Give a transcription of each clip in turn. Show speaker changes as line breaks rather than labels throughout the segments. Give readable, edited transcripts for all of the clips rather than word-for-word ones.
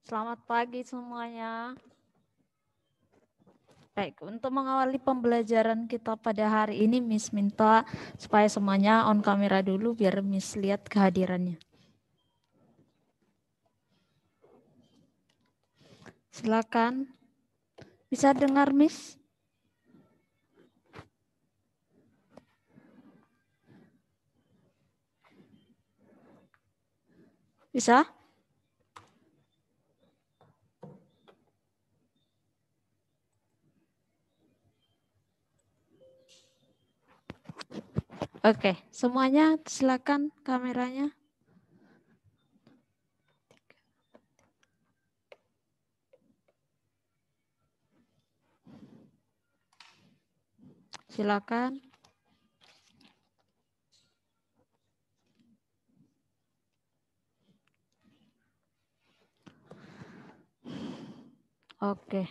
Selamat pagi semuanya. Baik, untuk mengawali pembelajaran kita pada hari ini, Miss minta supaya semuanya on kamera dulu biar Miss lihat kehadirannya. Silakan. Bisa dengar, Miss? Bisa? Oke, semuanya silakan kameranya. Silakan. Oke.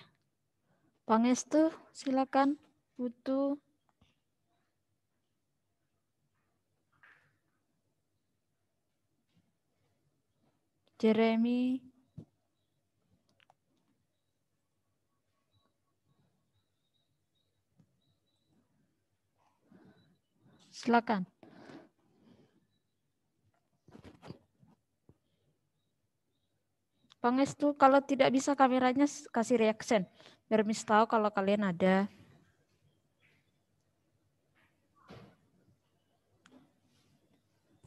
Pangestu, silakan. Putu. Jeremy. Silakan. Pangestu, kalau tidak bisa kameranya kasih reaction. Biar Miss tahu kalau kalian ada.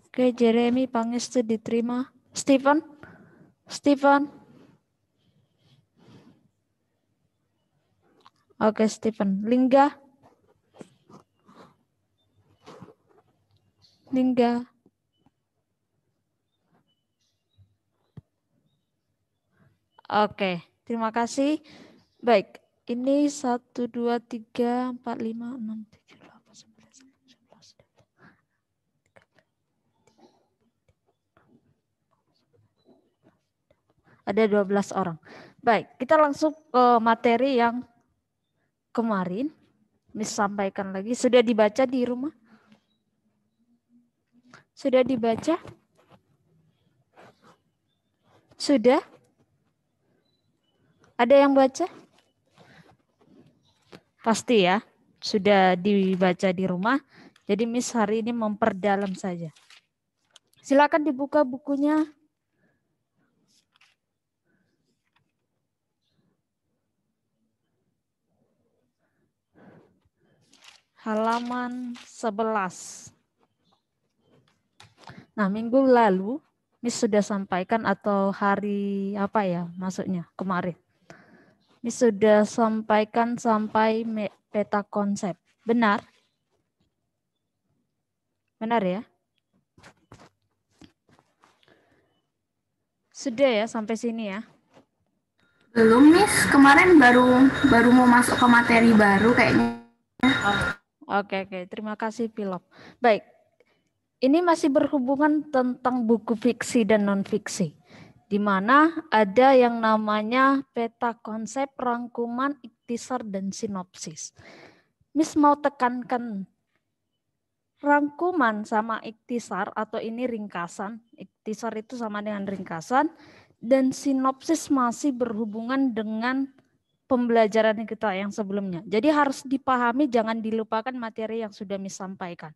Oke, Jeremy, Pangestu diterima. Stephen? Stephen? Oke, Stephen. Lingga? Lingga? Oke, terima kasih. Baik, ini 1, 2, 3, 4, 5, 6, 7, 8, 9, 10, 11. Ada 12 orang. Baik, kita langsung ke materi yang kemarin Miss sampaikan lagi. Sudah dibaca di rumah? Sudah dibaca? Sudah? Ada yang baca? Pasti ya, sudah dibaca di rumah. Jadi Miss hari ini memperdalam saja. Silakan dibuka bukunya. Halaman 11. Nah, minggu lalu Miss sudah sampaikan atau hari apa ya maksudnya kemarin. Miss sudah sampaikan sampai peta konsep. Benar? Benar ya? Sudah ya sampai sini ya?
Belum, Miss. Kemarin baru mau masuk ke materi baru kayaknya.
Oke. Terima kasih Pilot. Baik. Ini masih berhubungan tentang buku fiksi dan non-fiksi. Di mana ada yang namanya peta konsep, rangkuman, ikhtisar, dan sinopsis. Miss mau tekankan rangkuman sama ikhtisar atau ini ringkasan. Ikhtisar itu sama dengan ringkasan. Dan sinopsis masih berhubungan dengan pembelajaran kita yang sebelumnya. Jadi harus dipahami, jangan dilupakan materi yang sudah Miss sampaikan.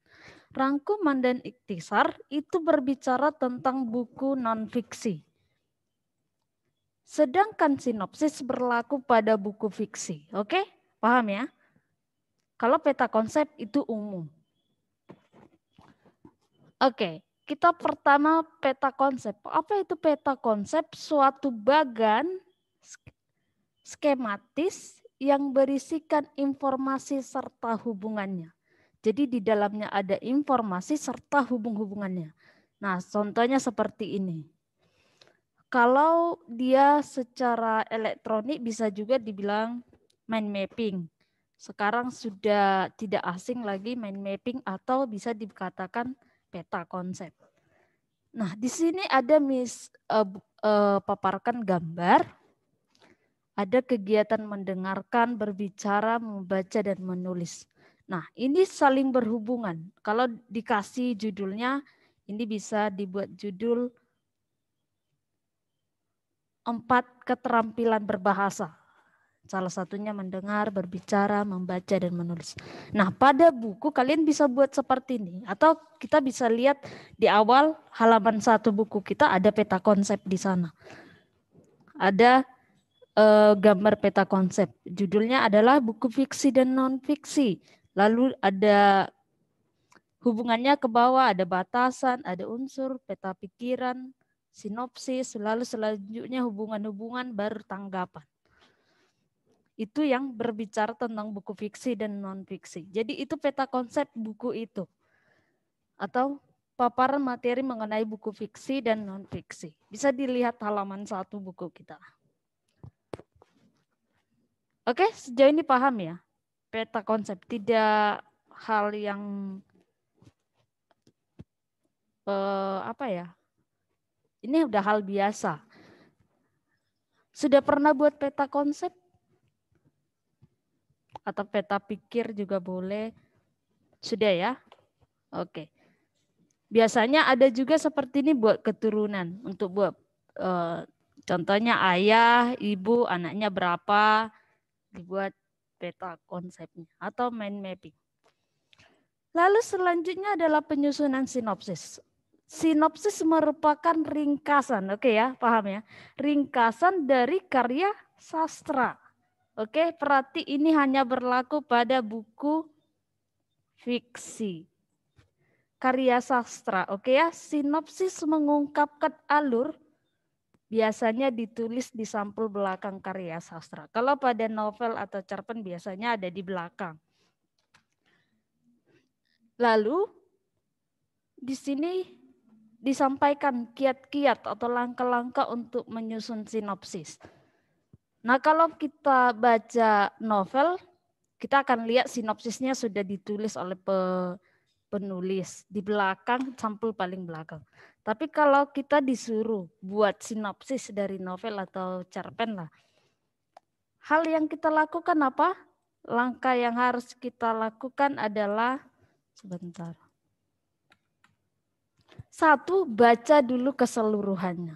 Rangkuman dan ikhtisar itu berbicara tentang buku non-fiksi. Sedangkan sinopsis berlaku pada buku fiksi. Oke? Paham ya? Kalau peta konsep itu umum. Oke, kita pertama peta konsep. Apa itu peta konsep? Suatu bagan skematis yang berisikan informasi serta hubungannya. Jadi di dalamnya ada informasi serta hubung-hubungannya. Nah, contohnya seperti ini. Kalau dia secara elektronik bisa juga dibilang mind mapping. Sekarang sudah tidak asing lagi mind mapping atau bisa dikatakan peta konsep. Nah, di sini ada paparkan gambar, ada kegiatan mendengarkan, berbicara, membaca, dan menulis. Nah, ini saling berhubungan. Kalau dikasih judulnya, ini bisa dibuat judul 4 keterampilan berbahasa. Salah satunya mendengar, berbicara, membaca, dan menulis. Nah, pada buku kalian bisa buat seperti ini. Atau kita bisa lihat di awal halaman 1 buku kita ada peta konsep di sana. Ada gambar peta konsep. Judulnya adalah buku fiksi dan non-fiksi. Lalu ada hubungannya ke bawah, ada batasan, ada unsur, peta pikiran, sinopsis, lalu selanjutnya hubungan-hubungan, baru tanggapan. Itu yang berbicara tentang buku fiksi dan non-fiksi. Jadi itu peta konsep buku itu. Atau paparan materi mengenai buku fiksi dan non-fiksi. Bisa dilihat halaman 1 buku kita. Oke, sejauh ini paham ya? Peta konsep tidak hal yang apa ya? Ini udah hal biasa. Sudah pernah buat peta konsep? Atau peta pikir juga boleh. Sudah ya? Oke. Biasanya ada juga seperti ini buat keturunan. Untuk buat contohnya ayah, ibu, anaknya berapa. Dibuat peta konsepnya. Atau mind mapping. Lalu selanjutnya adalah penyusunan sinopsis. Sinopsis merupakan ringkasan. Oke ya, paham ya? Ringkasan dari karya sastra. Oke, perhati ini hanya berlaku pada buku fiksi. Karya sastra, oke ya. Sinopsis mengungkapkan alur, biasanya ditulis di sampul belakang karya sastra. Kalau pada novel atau cerpen biasanya ada di belakang. Lalu di sini disampaikan kiat-kiat atau langkah-langkah untuk menyusun sinopsis. Nah, kalau kita baca novel, kita akan lihat sinopsisnya sudah ditulis oleh penulis di belakang, sampul paling belakang. Tapi kalau kita disuruh buat sinopsis dari novel atau cerpen lah, hal yang kita lakukan apa? Langkah yang harus kita lakukan adalah, sebentar. 1, baca dulu keseluruhannya.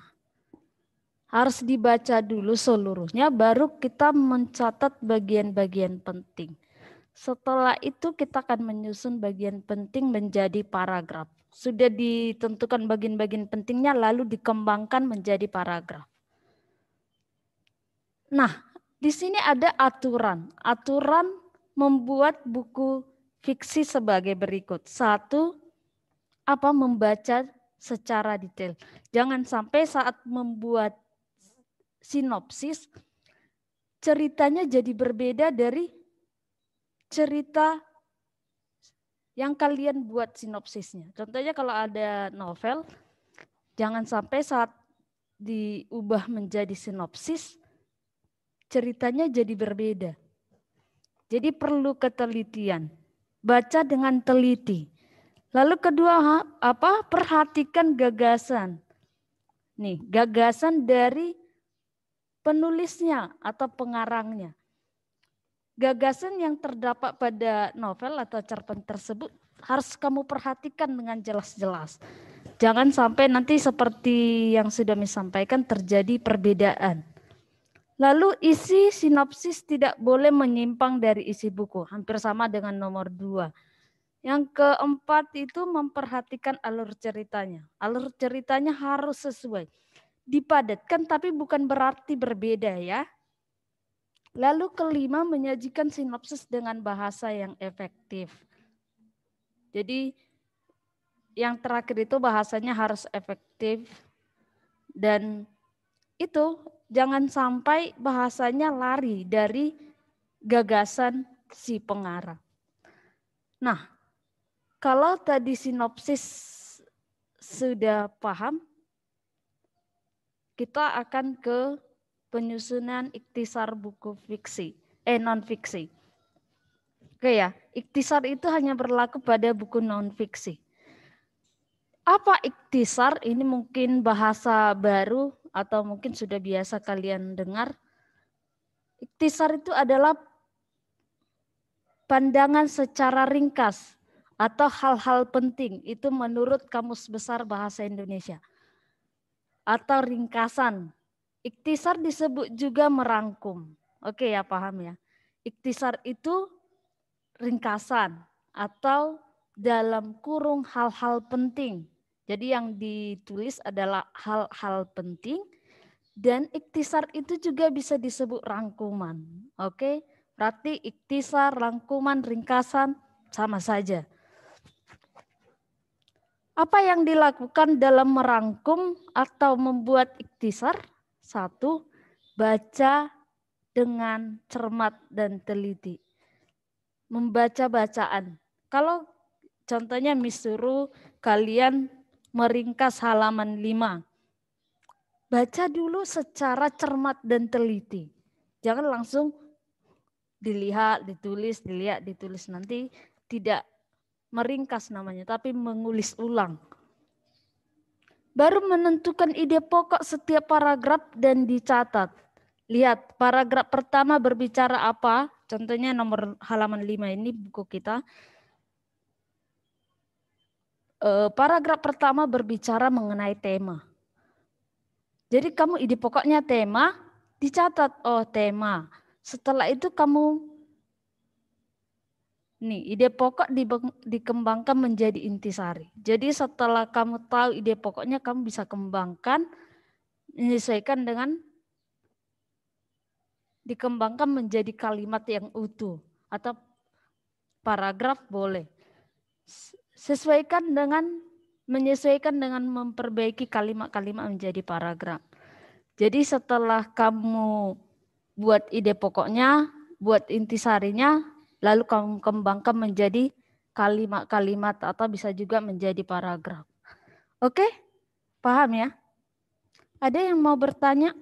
Harus dibaca dulu seluruhnya, baru kita mencatat bagian-bagian penting. Setelah itu kita akan menyusun bagian penting menjadi paragraf. Sudah ditentukan bagian-bagian pentingnya, lalu dikembangkan menjadi paragraf. Nah, di sini ada aturan. Aturan membuat buku fiksi sebagai berikut. 1, membaca secara detail. Jangan sampai saat membuat sinopsis, ceritanya jadi berbeda dari cerita yang kalian buat sinopsisnya. Contohnya kalau ada novel, jangan sampai saat diubah menjadi sinopsis, ceritanya jadi berbeda. Jadi perlu ketelitian. Baca dengan teliti. Lalu kedua, perhatikan gagasan. Nih, gagasan dari penulisnya atau pengarangnya. Gagasan yang terdapat pada novel atau cerpen tersebut harus kamu perhatikan dengan jelas-jelas. Jangan sampai nanti seperti yang sudah disampaikan terjadi perbedaan. Lalu isi sinopsis tidak boleh menyimpang dari isi buku. Hampir sama dengan nomor 2. Yang keempat itu memperhatikan alur ceritanya. Alur ceritanya harus sesuai. Dipadatkan tapi bukan berarti berbeda ya. Lalu kelima, menyajikan sinopsis dengan bahasa yang efektif. Jadi yang terakhir itu bahasanya harus efektif dan itu jangan sampai bahasanya lari dari gagasan si pengarang. Nah, kalau tadi sinopsis sudah paham, kita akan ke penyusunan ikhtisar buku fiksi, non-fiksi. Oke ya, ikhtisar itu hanya berlaku pada buku non-fiksi. Apa ikhtisar? Ini mungkin bahasa baru atau mungkin sudah biasa kalian dengar. Ikhtisar itu adalah pandangan secara ringkas atau hal-hal penting. Itu menurut Kamus Besar Bahasa Indonesia. Atau ringkasan. Iktisar disebut juga merangkum. Oke ya, paham ya. Iktisar itu ringkasan atau dalam kurung hal-hal penting. Jadi yang ditulis adalah hal-hal penting dan iktisar itu juga bisa disebut rangkuman. Oke, berarti iktisar, rangkuman, ringkasan sama saja. Apa yang dilakukan dalam merangkum atau membuat iktisar? 1. Baca dengan cermat dan teliti. Membaca bacaan. Kalau contohnya suruh kalian meringkas halaman 5. Baca dulu secara cermat dan teliti. Jangan langsung dilihat, ditulis, dilihat, ditulis. Nanti tidak meringkas namanya, tapi mengulis ulang. Baru menentukan ide pokok setiap paragraf dan dicatat. Lihat, paragraf pertama berbicara apa? Contohnya nomor halaman 5 ini buku kita. Paragraf pertama berbicara mengenai tema. Jadi kamu ide pokoknya tema, dicatat, oh tema. Setelah itu kamu, ide pokok dikembangkan menjadi intisari. Jadi setelah kamu tahu ide pokoknya, kamu bisa kembangkan, menyesuaikan dengan dikembangkan menjadi kalimat yang utuh atau paragraf boleh. Menyesuaikan dengan memperbaiki kalimat-kalimat menjadi paragraf. Jadi setelah kamu buat ide pokoknya, buat intisarinya, lalu kamu kembangkan menjadi kalimat-kalimat atau bisa juga menjadi paragraf. Oke? Paham ya? Ada yang mau bertanya?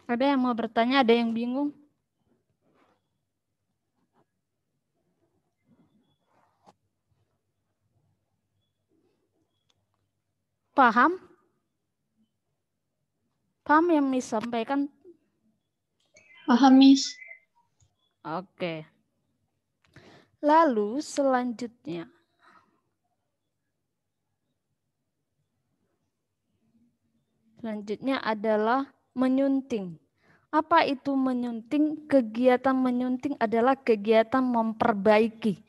Ada yang mau bertanya? Ada yang bingung? Paham? Paham yang Miss sampaikan?
Paham, Miss.
Oke. Lalu selanjutnya. Selanjutnya adalah menyunting. Apa itu menyunting? Kegiatan menyunting adalah kegiatan memperbaiki.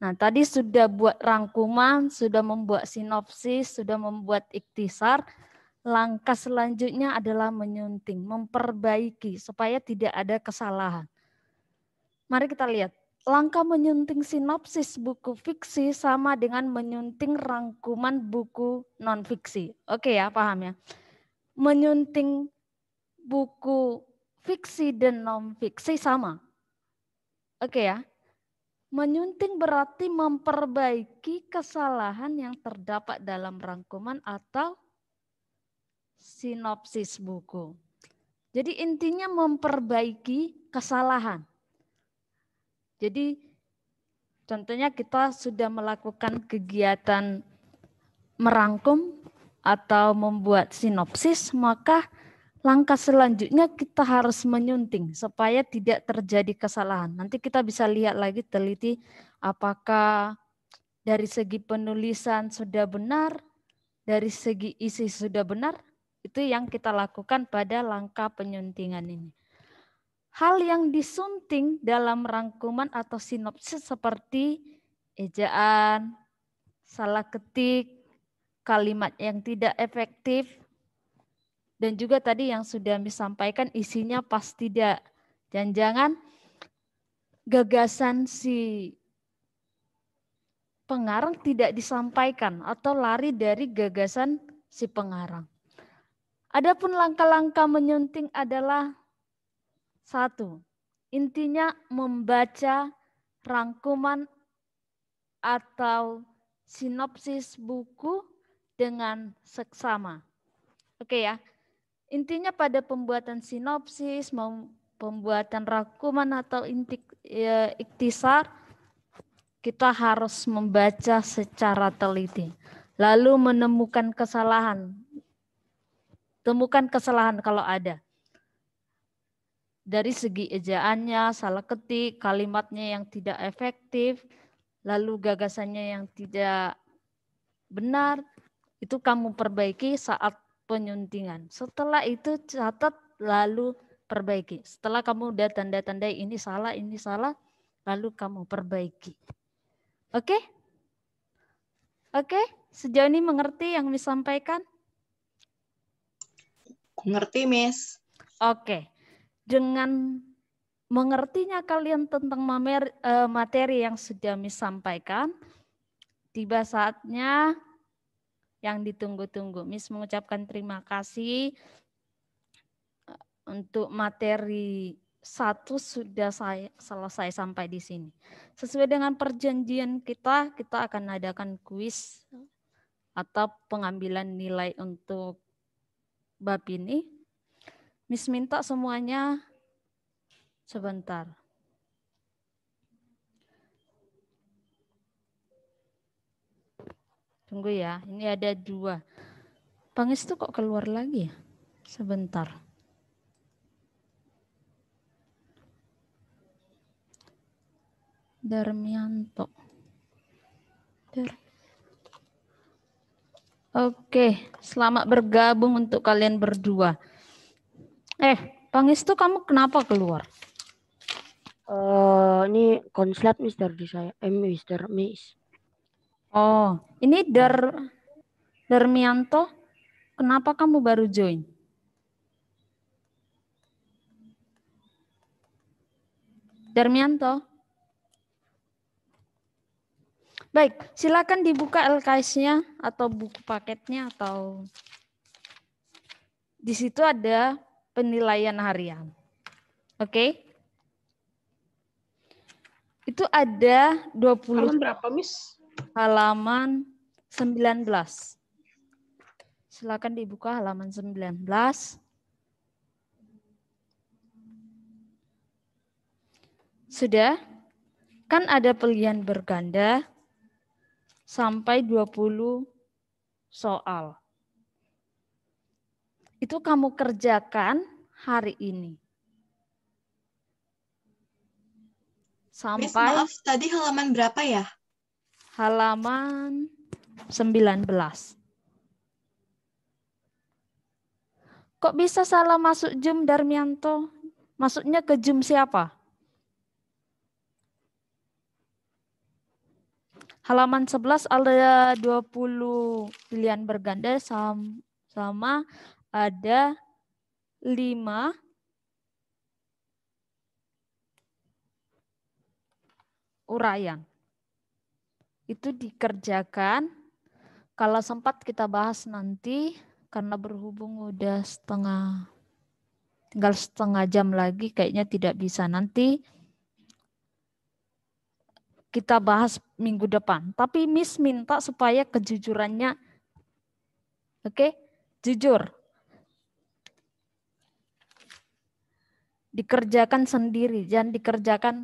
Nah, tadi sudah buat rangkuman, sudah membuat sinopsis, sudah membuat iktisar. Langkah selanjutnya adalah menyunting, memperbaiki supaya tidak ada kesalahan. Mari kita lihat. Langkah menyunting sinopsis buku fiksi sama dengan menyunting rangkuman buku non-fiksi. Oke ya, paham ya? Menyunting buku fiksi dan non-fiksi sama. Oke ya? Menyunting berarti memperbaiki kesalahan yang terdapat dalam rangkuman atau sinopsis buku. Jadi intinya memperbaiki kesalahan. Jadi contohnya kita sudah melakukan kegiatan merangkum atau membuat sinopsis, maka langkah selanjutnya kita harus menyunting supaya tidak terjadi kesalahan. Nanti kita bisa lihat lagi teliti apakah dari segi penulisan sudah benar, dari segi isi sudah benar, itu yang kita lakukan pada langkah penyuntingan ini. Hal yang disunting dalam rangkuman atau sinopsis seperti ejaan, salah ketik, kalimat yang tidak efektif, dan juga tadi yang sudah disampaikan isinya pas tidak. Dan jangan gagasan si pengarang tidak disampaikan atau lari dari gagasan si pengarang. Adapun langkah-langkah menyunting adalah 1. Intinya membaca rangkuman atau sinopsis buku dengan seksama. Oke ya. Intinya pada pembuatan sinopsis, pembuatan rangkuman atau iktisar, kita harus membaca secara teliti. Lalu menemukan kesalahan. Temukan kesalahan kalau ada. Dari segi ejaannya, salah ketik, kalimatnya yang tidak efektif, lalu gagasannya yang tidak benar, itu kamu perbaiki saat penyuntingan. Setelah itu catat, lalu perbaiki. Setelah kamu udah tanda-tandai ini salah, lalu kamu perbaiki. Oke? Oke? Sejauh ini mengerti yang disampaikan?
Ngerti, Miss.
Oke. Dengan mengertinya kalian tentang materi yang sudah Miss sampaikan, tiba saatnya yang ditunggu-tunggu. Miss mengucapkan terima kasih untuk materi 1 sudah saya selesai sampai di sini. Sesuai dengan perjanjian kita akan adakan kuis atau pengambilan nilai untuk bab ini. Miss minta semuanya sebentar. Tunggu ya, ini ada 2. Pangis tuh kok keluar lagi ya? Sebentar. Darmianto. Oke, selamat bergabung untuk kalian berdua. Pangis tuh kamu kenapa keluar?
Ini konslet Mister di saya, Mister Miss.
Oh, ini Darmianto, kenapa kamu baru join? Darmianto. Baik, silakan dibuka LKS-nya atau buku paketnya atau di situ ada penilaian harian. Oke? Itu ada 20
Halaman berapa, Miss?
halaman 19. Silakan dibuka halaman 19. Sudah? Kan ada pilihan berganda sampai 20 soal. Itu kamu kerjakan hari ini. Sampai
Miss, maaf, tadi halaman berapa ya?
halaman 19. Kok bisa salah masuk Zoom, Darmianto? Masuknya ke Zoom siapa? Halaman 11 ada 20 pilihan berganda sama ada 5 uraian. Itu dikerjakan. Kalau sempat kita bahas nanti, karena berhubung udah tinggal setengah jam lagi, kayaknya tidak bisa. Nanti kita bahas minggu depan. Tapi Miss minta supaya kejujurannya, oke, jujur. Dikerjakan sendiri, jangan dikerjakan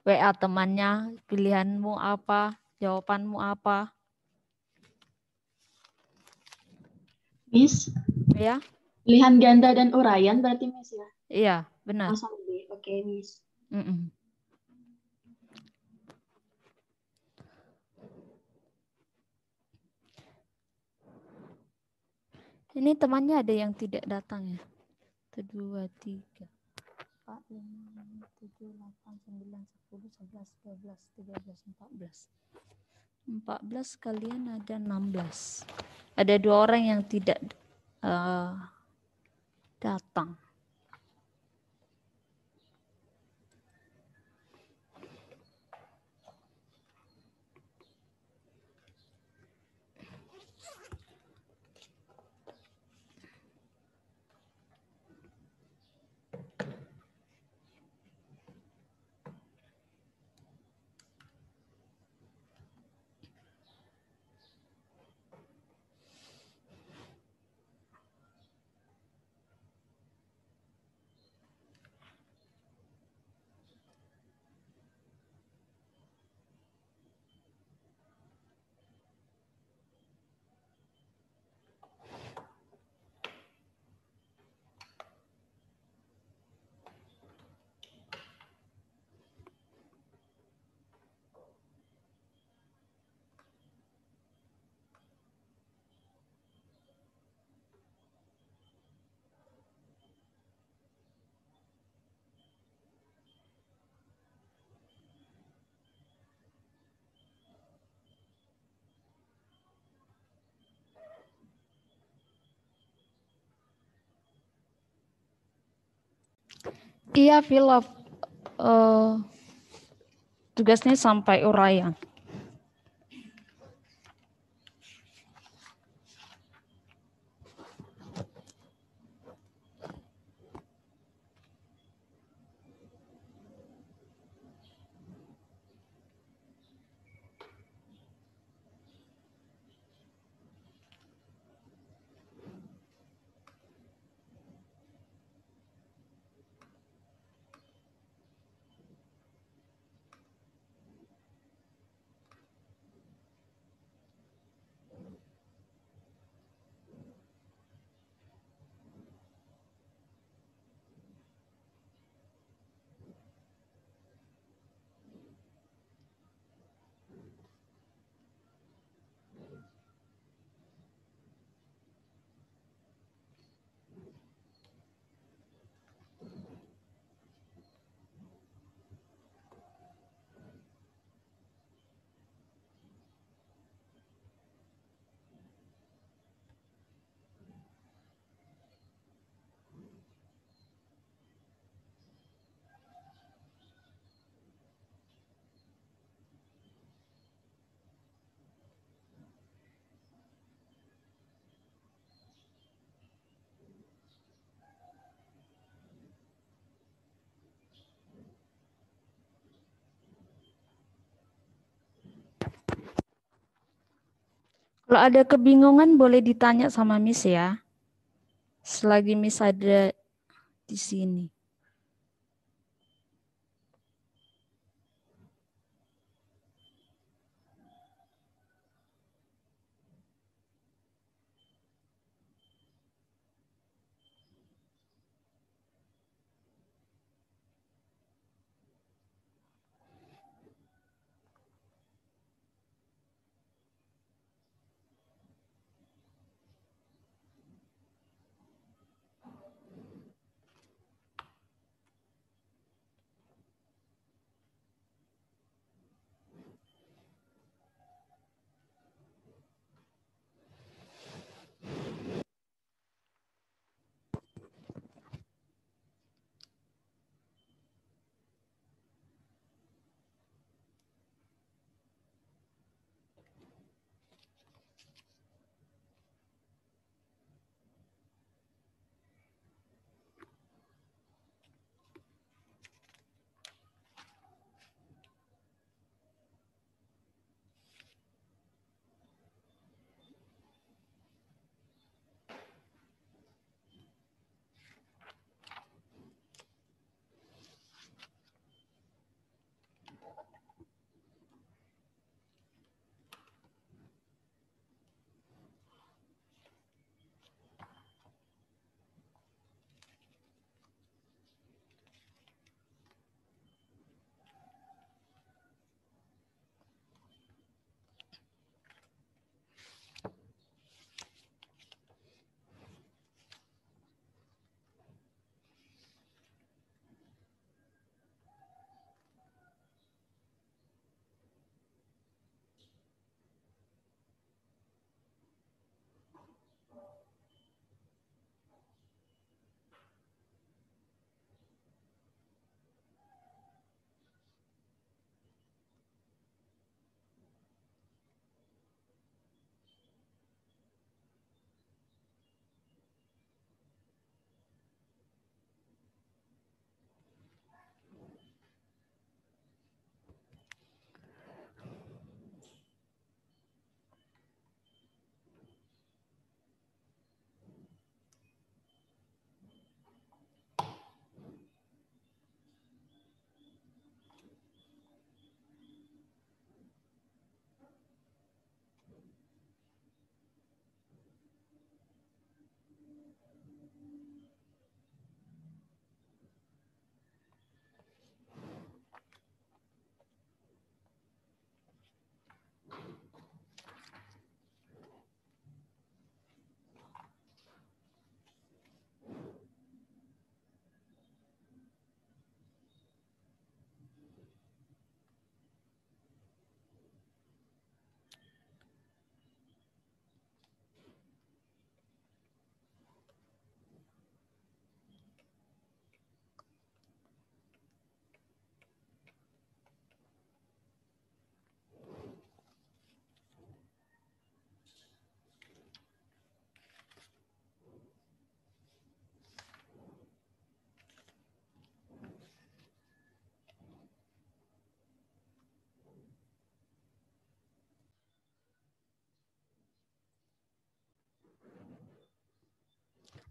WA temannya, pilihanmu apa, jawabanmu apa.
Miss,
Ya,
pilihan ganda dan uraian berarti Miss ya?
iya, benar.
Langsung B. Oke, Miss.
Ini temannya ada yang tidak datang ya. 1, 2, 3, 4, 5, 7, 8, 9, 10, 11, 12, 13, 14. 14 kalian ada 16. Ada 2 orang yang tidak datang. Iya, Philip. Tugasnya sampai uraian. Kalau ada kebingungan boleh ditanya sama Miss ya. Selagi Miss ada di sini.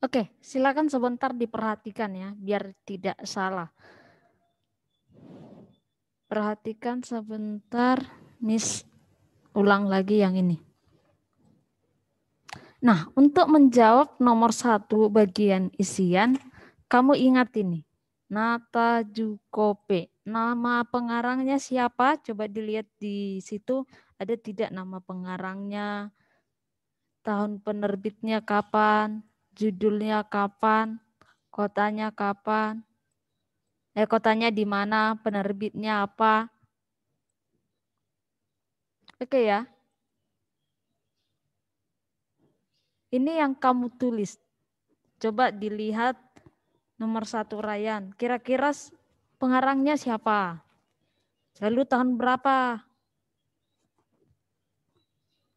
Oke, silakan sebentar diperhatikan ya, biar tidak salah. Perhatikan sebentar, Miss ulang lagi yang ini. Nah, untuk menjawab nomor 1 bagian isian, kamu ingat ini. Nata Jukope. Nama pengarangnya siapa? Coba dilihat di situ, ada tidak nama pengarangnya, tahun penerbitnya kapan, judulnya kapan, kotanya kapan, kotanya di mana, penerbitnya apa. Oke ya. Ini yang kamu tulis. Coba dilihat nomor 1 Ryan. Kira-kira pengarangnya siapa? Lalu tahun berapa?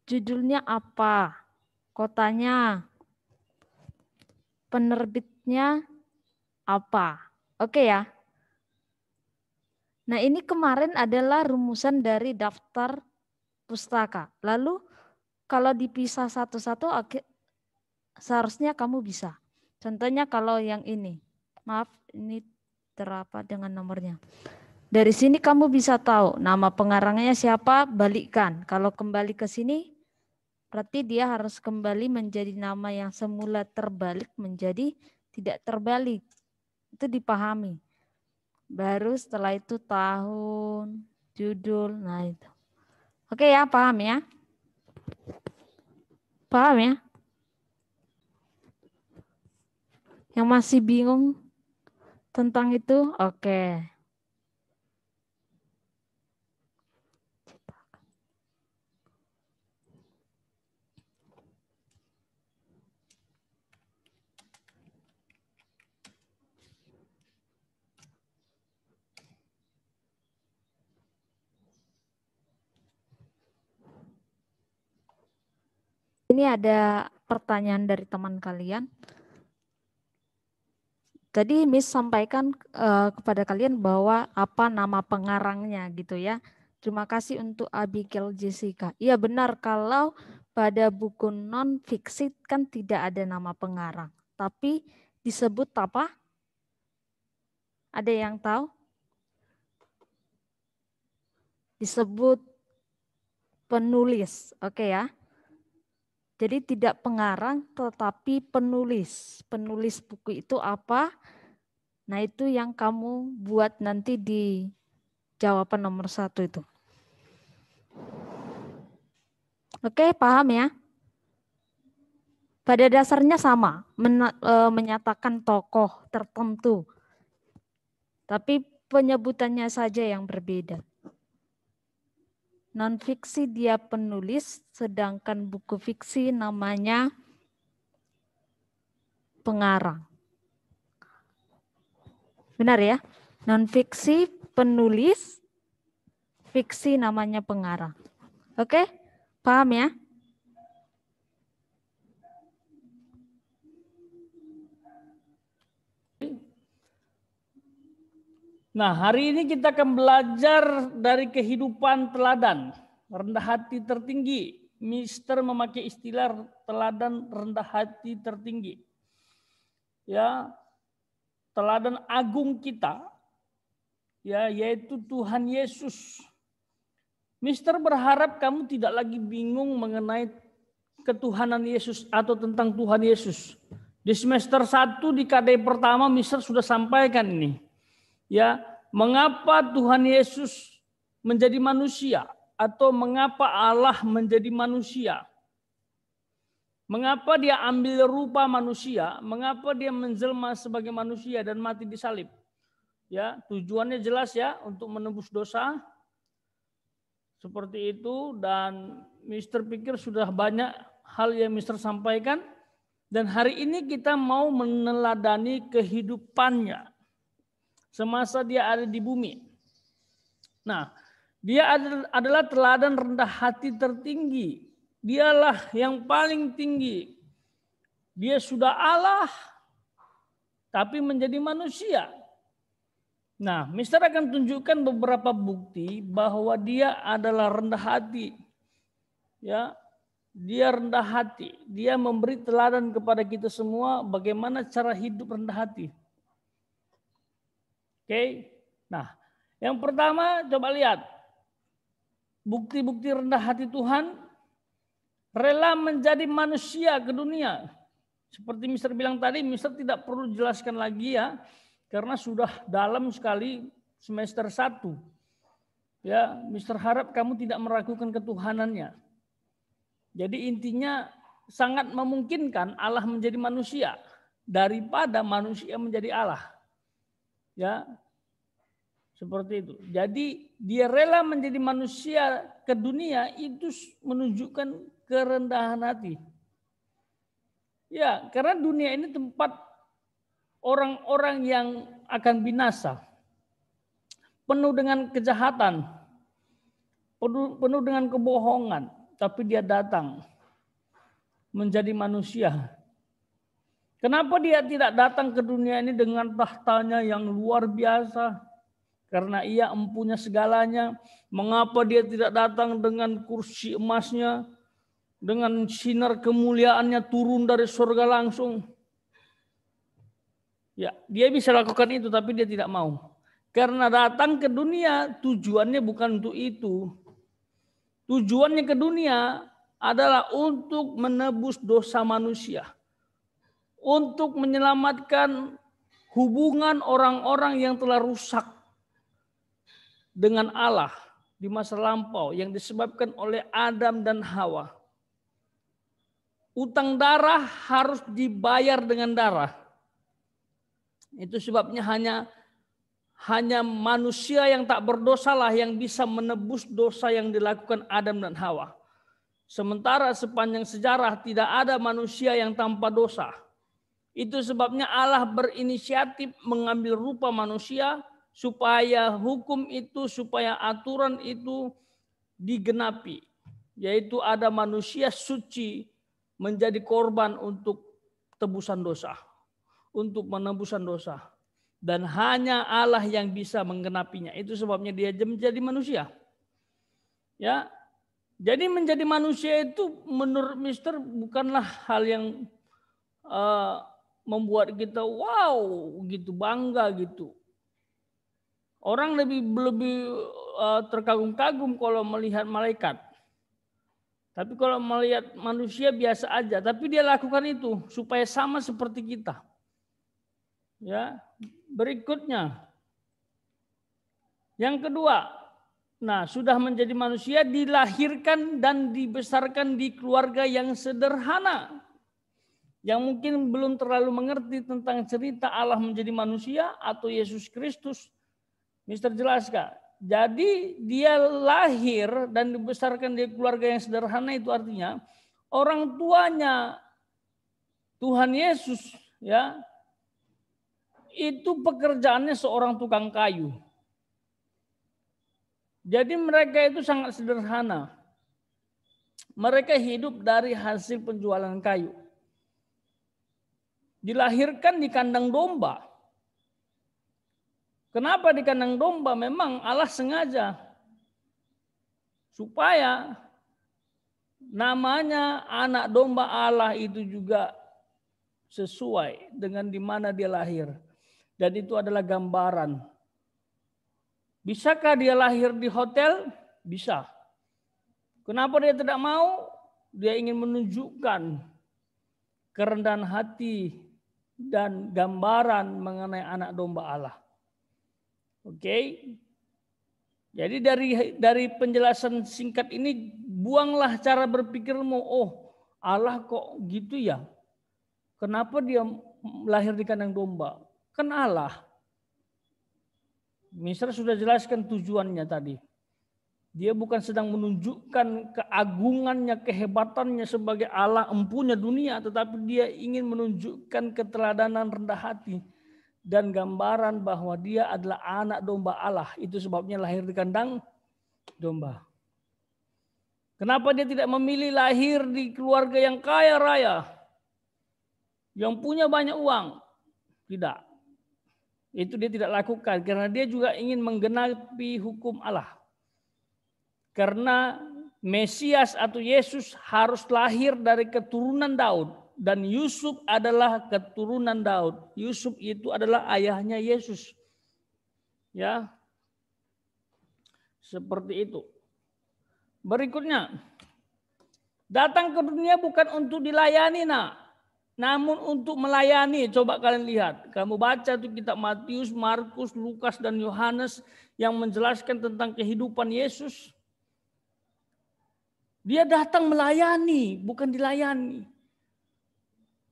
Judulnya apa? Kotanya? Penerbitnya apa? Oke ya. Nah, ini kemarin adalah rumusan dari daftar pustaka. Lalu kalau dipisah satu-satu seharusnya kamu bisa. Contohnya kalau yang ini. Maaf, ini terapa dengan nomornya. Dari sini kamu bisa tahu nama pengarangnya siapa, balikkan. Kalau kembali ke sini, berarti dia harus kembali menjadi nama yang semula terbalik menjadi tidak terbalik. Itu dipahami. Baru setelah itu tahun, judul, nah itu. Oke ya, paham ya? Paham ya? Yang masih bingung tentang itu? Oke. Ini ada pertanyaan dari teman kalian. Tadi Miss sampaikan kepada kalian bahwa apa nama pengarangnya gitu ya. Terima kasih untuk Abigail Jessica. Iya benar, kalau pada buku non fiksi kan tidak ada nama pengarang. Tapi disebut apa? Ada yang tahu? Disebut penulis. Oke ya. Jadi tidak pengarang tetapi penulis. Penulis buku itu apa? Nah itu yang kamu buat nanti di jawaban nomor 1 itu. Oke, paham ya? Pada dasarnya sama, menyatakan tokoh tertentu. Tapi penyebutannya saja yang berbeda. Non-fiksi dia penulis, sedangkan buku fiksi namanya pengarang. Benar ya? Non-fiksi penulis, fiksi namanya pengarang. Oke? Paham ya?
Nah, hari ini kita akan belajar dari kehidupan teladan, rendah hati tertinggi. Mister memakai istilah teladan rendah hati tertinggi. Ya, teladan agung kita, ya, yaitu Tuhan Yesus. Mister berharap kamu tidak lagi bingung mengenai ketuhanan Yesus atau tentang Tuhan Yesus. Di semester 1 di KD pertama Mister sudah sampaikan ini. Ya, mengapa Tuhan Yesus menjadi manusia atau mengapa Allah menjadi manusia? Mengapa dia ambil rupa manusia? Mengapa dia menjelma sebagai manusia dan mati di salib? Ya, tujuannya jelas ya, untuk menebus dosa. Seperti itu, dan Mister pikir sudah banyak hal yang Mister sampaikan, dan hari ini kita mau meneladani kehidupannya semasa dia ada di bumi. Nah, dia adalah teladan rendah hati tertinggi. Dialah yang paling tinggi. Dia sudah Allah, tapi menjadi manusia. Nah, Mister akan tunjukkan beberapa bukti bahwa dia adalah rendah hati. Ya, dia rendah hati. Dia memberi teladan kepada kita semua bagaimana cara hidup rendah hati. Oke. Nah, yang pertama coba lihat. Bukti-bukti rendah hati Tuhan, rela menjadi manusia ke dunia. Seperti Mister bilang tadi, Mister tidak perlu jelaskan lagi ya, karena sudah dalam sekali semester 1. Ya, Mister harap kamu tidak meragukan ketuhanannya. Jadi intinya sangat memungkinkan Allah menjadi manusia daripada manusia menjadi Allah. Ya, seperti itu. Jadi dia rela menjadi manusia ke dunia itu menunjukkan kerendahan hati. Ya, karena dunia ini tempat orang-orang yang akan binasa. Penuh dengan kejahatan. Penuh dengan kebohongan. Tapi dia datang menjadi manusia. Kenapa dia tidak datang ke dunia ini dengan tahtanya yang luar biasa? Karena ia empunya segalanya. Mengapa dia tidak datang dengan kursi emasnya? Dengan sinar kemuliaannya turun dari surga langsung? Ya, dia bisa lakukan itu tapi dia tidak mau. Karena datang ke dunia tujuannya bukan untuk itu. Tujuannya ke dunia adalah untuk menebus dosa manusia. Untuk menyelamatkan hubungan orang-orang yang telah rusak dengan Allah di masa lampau yang disebabkan oleh Adam dan Hawa. Utang darah harus dibayar dengan darah. Itu sebabnya hanya manusia yang tak berdosalah yang bisa menebus dosa yang dilakukan Adam dan Hawa. Sementara sepanjang sejarah tidak ada manusia yang tanpa dosa. Itu sebabnya Allah berinisiatif mengambil rupa manusia supaya hukum itu, supaya aturan itu digenapi. Yaitu ada manusia suci menjadi korban untuk tebusan dosa. Untuk menebusan dosa. Dan hanya Allah yang bisa menggenapinya. Itu sebabnya dia menjadi manusia. Ya, jadi menjadi manusia itu menurut Mister bukanlah hal yang membuat kita wow gitu, bangga gitu. Orang lebih terkagum-kagum kalau melihat malaikat. Tapi kalau melihat manusia biasa aja. Tapi dia lakukan itu supaya sama seperti kita. Ya, berikutnya. Yang kedua, nah sudah menjadi manusia dilahirkan dan dibesarkan di keluarga yang sederhana. Yang mungkin belum terlalu mengerti tentang cerita Allah menjadi manusia atau Yesus Kristus. Mister jelaskan. Jadi dia lahir dan dibesarkan di keluarga yang sederhana itu artinya orang tuanya Tuhan Yesus ya itu pekerjaannya seorang tukang kayu. Jadi mereka itu sangat sederhana. Mereka hidup dari hasil penjualan kayu. Dilahirkan di kandang domba. Kenapa di kandang domba? Memang Allah sengaja supaya namanya anak domba Allah itu juga sesuai dengan di mana dia lahir. Dan itu adalah gambaran. Bisakah dia lahir di hotel? Bisa. Kenapa dia tidak mau? Dia ingin menunjukkan kerendahan hati dan gambaran mengenai anak domba Allah. Oke. Jadi dari penjelasan singkat ini buanglah cara berpikirmu. Oh, Allah kok gitu ya? Kenapa dia lahir di kandang domba? Kan Allah. Mister sudah jelaskan tujuannya tadi. Dia bukan sedang menunjukkan keagungannya, kehebatannya sebagai Allah empunya dunia, tetapi dia ingin menunjukkan keteladanan rendah hati dan gambaran bahwa dia adalah anak domba Allah. Itu sebabnya lahir di kandang domba. Kenapa dia tidak memilih lahir di keluarga yang kaya raya, yang punya banyak uang? Tidak. Itu dia tidak lakukan karena dia juga ingin menggenapi hukum Allah. Karena Mesias atau Yesus harus lahir dari keturunan Daud dan Yusuf adalah keturunan Daud. Yusuf itu adalah ayahnya Yesus. Ya. Seperti itu. Berikutnya, datang ke dunia bukan untuk dilayani, namun untuk melayani. Coba kalian lihat, kamu baca tuh kitab Matius, Markus, Lukas, dan Yohanes yang menjelaskan tentang kehidupan Yesus. Dia datang melayani, bukan dilayani.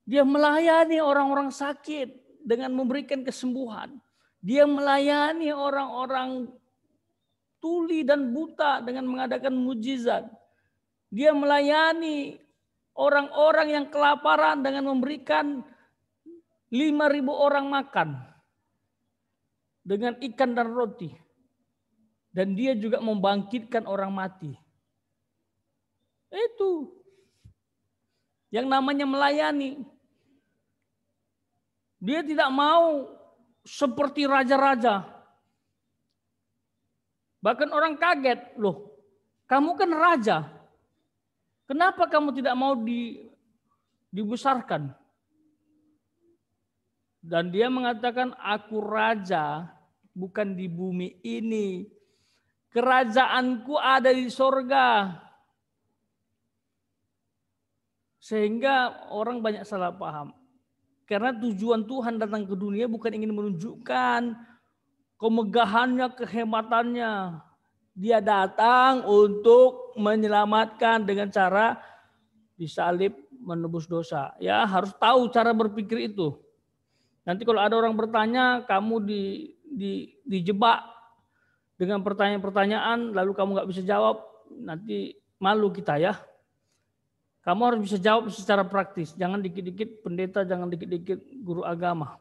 Dia melayani orang-orang sakit dengan memberikan kesembuhan. Dia melayani orang-orang tuli dan buta dengan mengadakan mujizat. Dia melayani orang-orang yang kelaparan dengan memberikan 5.000 orang makan dengan ikan dan roti. Dan dia juga membangkitkan orang mati. Itu yang namanya melayani. Dia tidak mau seperti raja-raja. Bahkan orang kaget, loh, kamu kan raja. Kenapa kamu tidak mau dibesarkan? Dan dia mengatakan, aku raja bukan di bumi ini. Kerajaanku ada di sorga. Sehingga orang banyak salah paham. Karena tujuan Tuhan datang ke dunia bukan ingin menunjukkan kemegahannya, kehematannya. Dia datang untuk menyelamatkan dengan cara disalib menebus dosa. Ya, harus tahu cara berpikir itu. Nanti kalau ada orang bertanya, kamu dijebak dengan pertanyaan-pertanyaan, lalu kamu nggak bisa jawab, nanti malu kita ya. Kamu harus bisa jawab secara praktis. Jangan dikit-dikit pendeta, jangan dikit-dikit guru agama.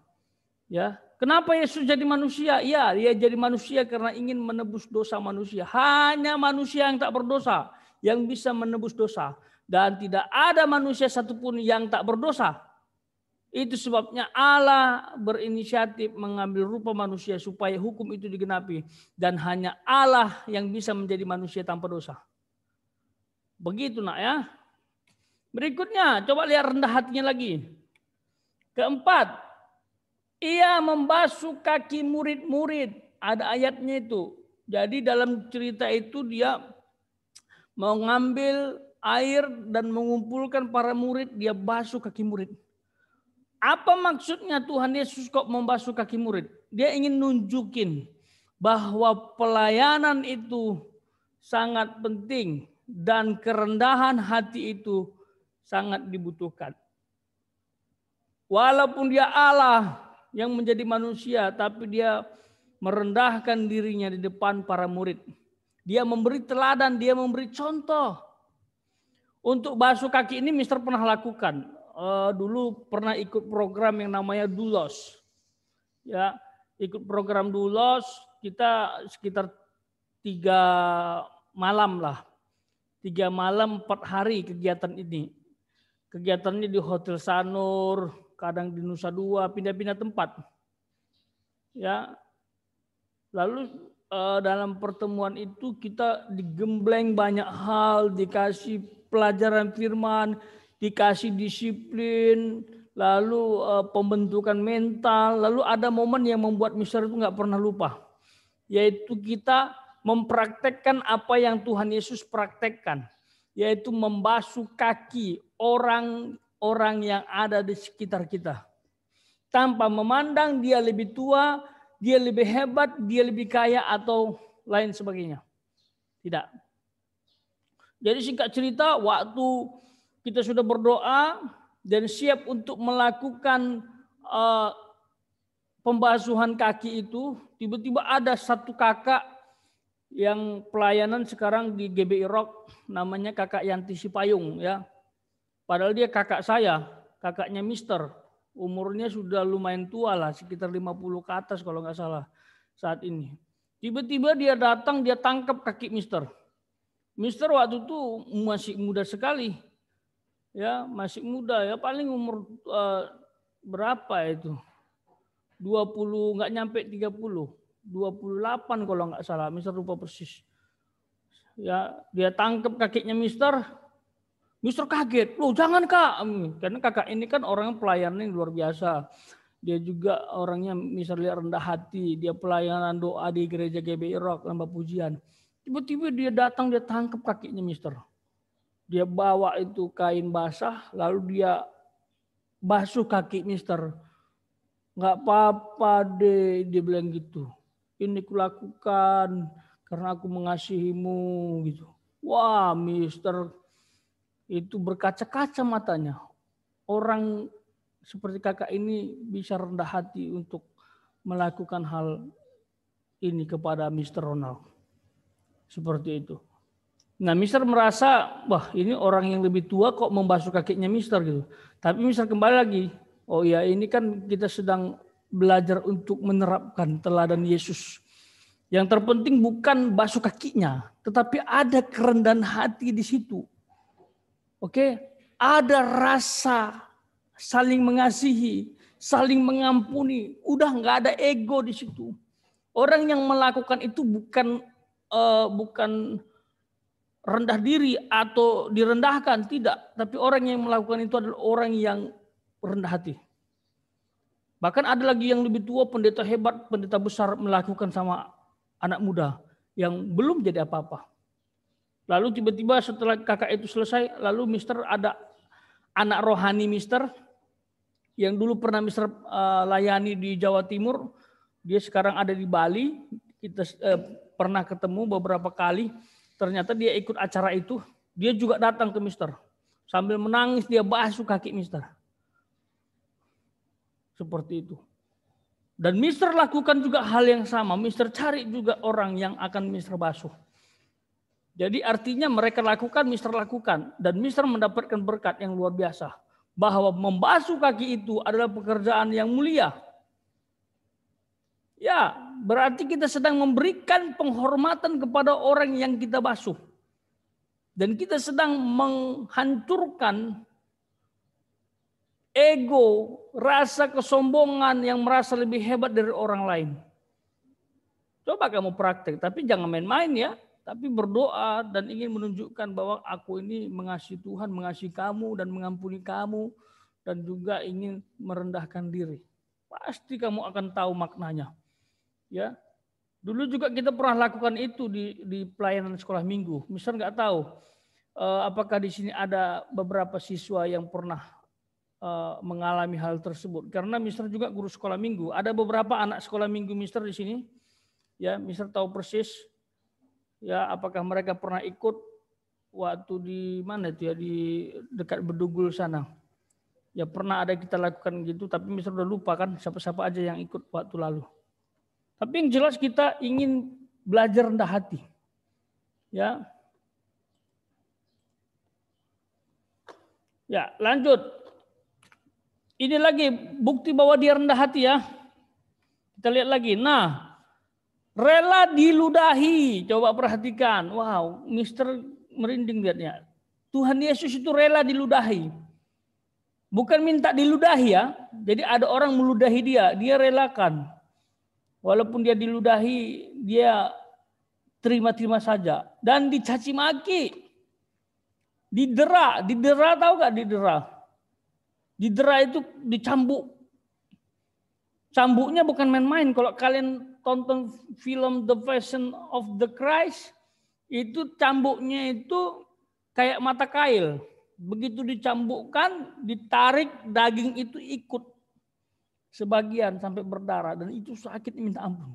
Ya, kenapa Yesus jadi manusia? Iya, dia jadi manusia karena ingin menebus dosa manusia. Hanya manusia yang tak berdosa yang bisa menebus dosa. Dan tidak ada manusia satupun yang tak berdosa. Itu sebabnya Allah berinisiatif mengambil rupa manusia supaya hukum itu digenapi. Dan hanya Allah yang bisa menjadi manusia tanpa dosa. Begitu nak ya. Berikutnya, coba lihat rendah hatinya lagi. Keempat, ia membasuh kaki murid-murid. Ada ayatnya itu. Jadi dalam cerita itu dia mengambil air dan mengumpulkan para murid. Dia basuh kaki murid. Apa maksudnya Tuhan Yesus kok membasuh kaki murid? Dia ingin nunjukin bahwa pelayanan itu sangat penting. Dan kerendahan hati itu sangat dibutuhkan. Walaupun dia Allah yang menjadi manusia, tapi dia merendahkan dirinya di depan para murid. Dia memberi teladan, dia memberi contoh. Untuk basuh kaki ini Mister pernah lakukan. Dulu pernah ikut program yang namanya Doulos. Ya, ikut program Doulos, kita sekitar 3 malam lah. 3 malam 4 hari kegiatan ini. Kegiatannya di Hotel Sanur, kadang di Nusa Dua, pindah-pindah tempat. Ya. Lalu dalam pertemuan itu kita digembleng banyak hal, dikasih pelajaran firman, dikasih disiplin, lalu pembentukan mental, lalu ada momen yang membuat Mister itu nggak pernah lupa. Yaitu kita mempraktekkan apa yang Tuhan Yesus praktekkan. Yaitu membasuh kaki orang-orang yang ada di sekitar kita. Tanpa memandang dia lebih tua, dia lebih hebat, dia lebih kaya atau lain sebagainya. Tidak. Jadi singkat cerita, waktu kita sudah berdoa dan siap untuk melakukan pembasuhan kaki itu, tiba-tiba ada satu kakak yang pelayanan sekarang di GBI Rock, namanya Kakak Yanti Sipayung ya. Padahal dia kakak saya, kakaknya Mister. Umurnya sudah lumayan tua lah, sekitar 50 ke atas kalau nggak salah saat ini. Tiba-tiba dia datang, dia tangkap kaki Mister. Mister waktu itu masih muda sekali. Ya, masih muda ya, paling umur berapa itu? 20, nggak nyampe 30. 28 kalau nggak salah, Mister lupa persis. Ya, dia tangkap kakinya Mister. Mister kaget. Loh, jangan Kak. Karena kakak ini kan orang pelayanan yang luar biasa. Dia juga orangnya misalnya rendah hati. Dia pelayanan doa di gereja GBI Rock, lembah pujian. Tiba-tiba dia datang, dia tangkap kakinya Mister. Dia bawa itu kain basah, lalu dia basuh kaki Mister. Nggak apa-apa deh, dia bilang gitu. Ini kulakukan karena aku mengasihimu gitu. Wah, Mister itu berkaca-kaca matanya. Orang seperti kakak ini bisa rendah hati untuk melakukan hal ini kepada Mr. Ronald. Seperti itu. Nah, Mister merasa, wah ini orang yang lebih tua kok membasuh kakinya Mister gitu. Tapi Mister kembali lagi, oh ya ini kan kita sedang belajar untuk menerapkan teladan Yesus. Yang terpenting bukan basuh kakinya, tetapi ada kerendahan hati di situ. Oke, ada rasa saling mengasihi, saling mengampuni. Udah nggak ada ego di situ. Orang yang melakukan itu bukan rendah diri atau direndahkan, tidak. Tapi orang yang melakukan itu adalah orang yang rendah hati. Bahkan ada lagi yang lebih tua, pendeta hebat, pendeta besar melakukan sama anak muda yang belum jadi apa-apa. Lalu tiba-tiba setelah kakak itu selesai, lalu Mister ada anak rohani Mister yang dulu pernah Mister layani di Jawa Timur. Dia sekarang ada di Bali. Kita pernah ketemu beberapa kali. Ternyata dia ikut acara itu. Dia juga datang ke Mister. Sambil menangis dia basuh kaki Mister. Seperti itu. Dan Mister lakukan juga hal yang sama. Mister cari juga orang yang akan Mister basuh. Jadi artinya mereka lakukan, Mister lakukan. Dan Mister mendapatkan berkat yang luar biasa. Bahwa membasuh kaki itu adalah pekerjaan yang mulia. Ya, berarti kita sedang memberikan penghormatan kepada orang yang kita basuh. Dan kita sedang menghancurkan ego, rasa kesombongan yang merasa lebih hebat dari orang lain. Coba kamu praktek, tapi jangan main-main ya. Tapi berdoa dan ingin menunjukkan bahwa aku ini mengasihi Tuhan, mengasihi kamu dan mengampuni kamu. Dan juga ingin merendahkan diri. Pasti kamu akan tahu maknanya. Ya, dulu juga kita pernah lakukan itu di pelayanan sekolah minggu. Misal nggak tahu apakah di sini ada beberapa siswa yang pernah mengalami hal tersebut. Karena Mister juga guru sekolah minggu. Ada beberapa anak sekolah minggu Mister di sini. Ya, Mister tahu persis. Ya, apakah mereka pernah ikut waktu di mana itu ya, di dekat Bedugul sana. Ya pernah ada kita lakukan gitu, tapi Mister udah lupa kan siapa-siapa aja yang ikut waktu lalu. Tapi yang jelas kita ingin belajar rendah hati. Ya. Ya, lanjut. Ini lagi bukti bahwa dia rendah hati ya. Kita lihat lagi. Nah, rela diludahi. Coba perhatikan. Wow, Mister merinding lihatnya. Tuhan Yesus itu rela diludahi. Bukan minta diludahi ya. Jadi ada orang meludahi dia. Dia relakan. Walaupun dia diludahi, dia terima-terima saja. Dan dicaci maki. Didera. Didera tahu gak didera? Didera itu dicambuk. Cambuknya bukan main-main. Kalau kalian tonton film The Passion of the Christ, itu cambuknya itu kayak mata kail. Begitu dicambukkan, ditarik, daging itu ikut sebagian sampai berdarah. Dan itu sakit minta ampun.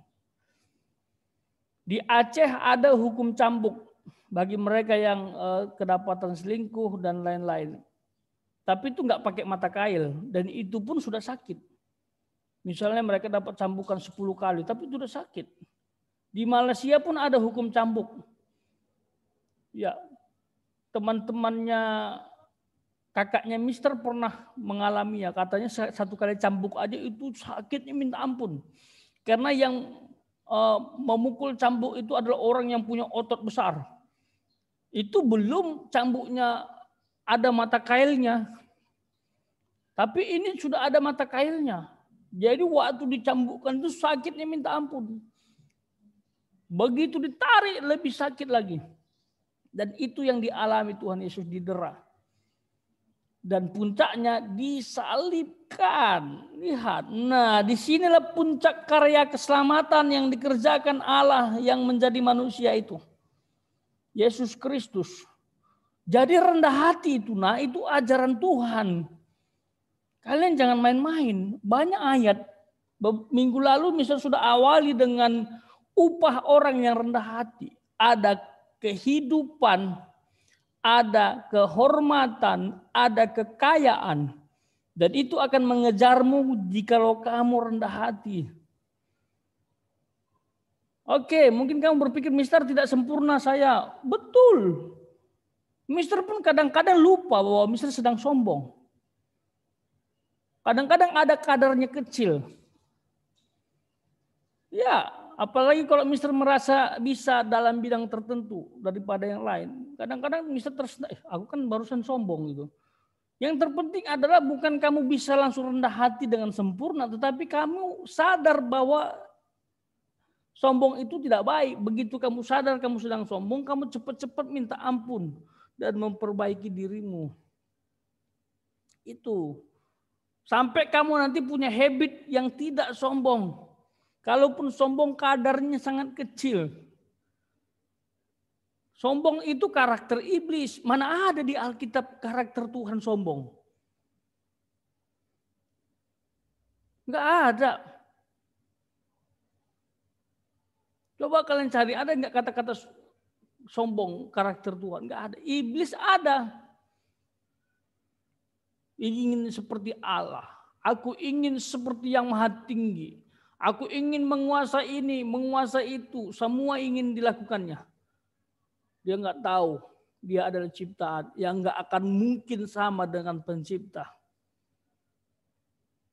Di Aceh ada hukum cambuk bagi mereka yang kedapatan selingkuh dan lain-lain. Tapi itu nggak pakai mata kail. Dan itu pun sudah sakit. Misalnya mereka dapat cambukan 10 kali, tapi itu sudah sakit. Di Malaysia pun ada hukum cambuk. Ya, teman-temannya kakaknya Mister pernah mengalami ya. Katanya satu kali cambuk aja itu sakitnya minta ampun. Karena yang memukul cambuk itu adalah orang yang punya otot besar. Itu belum cambuknya ada mata kailnya. Tapi ini sudah ada mata kailnya. Jadi waktu dicambukkan itu sakitnya minta ampun. Begitu ditarik lebih sakit lagi. Dan itu yang dialami Tuhan Yesus, didera. Dan puncaknya disalibkan. Lihat, nah disinilah puncak karya keselamatan yang dikerjakan Allah yang menjadi manusia itu. Yesus Kristus. Jadi rendah hati itu, nah itu ajaran Tuhan. Kalian jangan main-main, banyak ayat. Minggu lalu misalnya sudah awali dengan upah orang yang rendah hati. Ada kehidupan, ada kehormatan, ada kekayaan. Dan itu akan mengejarmu jikalau kamu rendah hati. Oke, mungkin kamu berpikir Mister tidak sempurna saya. Betul. Mister pun kadang-kadang lupa bahwa Mister sedang sombong. Kadang-kadang ada kadarnya kecil. Ya, apalagi kalau Mister merasa bisa dalam bidang tertentu daripada yang lain. Kadang-kadang Mister tersentak, aku kan barusan sombong gitu. Yang terpenting adalah bukan kamu bisa langsung rendah hati dengan sempurna, tetapi kamu sadar bahwa sombong itu tidak baik. Begitu kamu sadar kamu sedang sombong, kamu cepat-cepat minta ampun dan memperbaiki dirimu. Itu. Sampai kamu nanti punya habit yang tidak sombong. Kalaupun sombong kadarnya sangat kecil. Sombong itu karakter iblis. Mana ada di Alkitab karakter Tuhan sombong? Enggak ada. Coba kalian cari, ada enggak kata-kata sombong karakter Tuhan? Enggak ada. Iblis ada. Ingin seperti Allah. Aku ingin seperti yang maha tinggi. Aku ingin menguasai ini, menguasai itu. Semua ingin dilakukannya. Dia nggak tahu dia adalah ciptaan yang nggak akan mungkin sama dengan pencipta.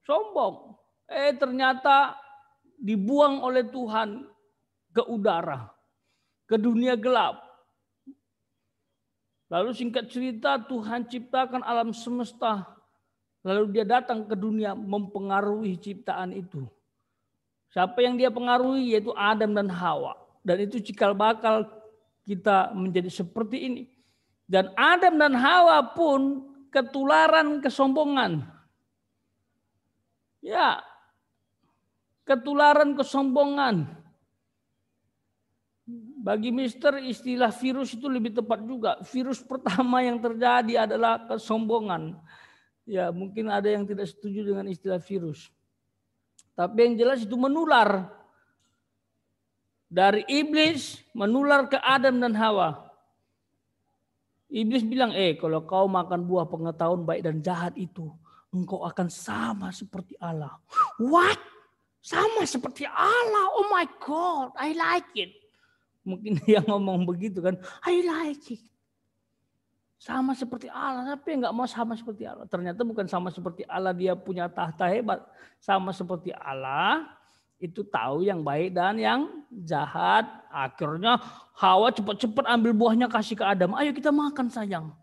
Sombong. Ternyata dibuang oleh Tuhan ke udara, ke dunia gelap. Lalu singkat cerita Tuhan ciptakan alam semesta. Lalu dia datang ke dunia mempengaruhi ciptaan itu. Siapa yang dia pengaruhi? Yaitu Adam dan Hawa. Dan itu cikal bakal kita menjadi seperti ini. Dan Adam dan Hawa pun ketularan kesombongan. Ya, ketularan kesombongan. Bagi Mister istilah virus itu lebih tepat juga. Virus pertama yang terjadi adalah kesombongan. Ya, mungkin ada yang tidak setuju dengan istilah virus. Tapi yang jelas itu menular. Dari iblis menular ke Adam dan Hawa. Iblis bilang, kalau kau makan buah pengetahuan baik dan jahat itu, engkau akan sama seperti Allah. What? Sama seperti Allah? Oh my God, I like it. Mungkin dia ngomong begitu kan, I like it. Sama seperti Allah, tapi nggak mau sama seperti Allah. Ternyata bukan sama seperti Allah, dia punya tahta hebat. Sama seperti Allah, itu tahu yang baik dan yang jahat. Akhirnya Hawa cepat-cepat ambil buahnya kasih ke Adam. Ayo kita makan sayang.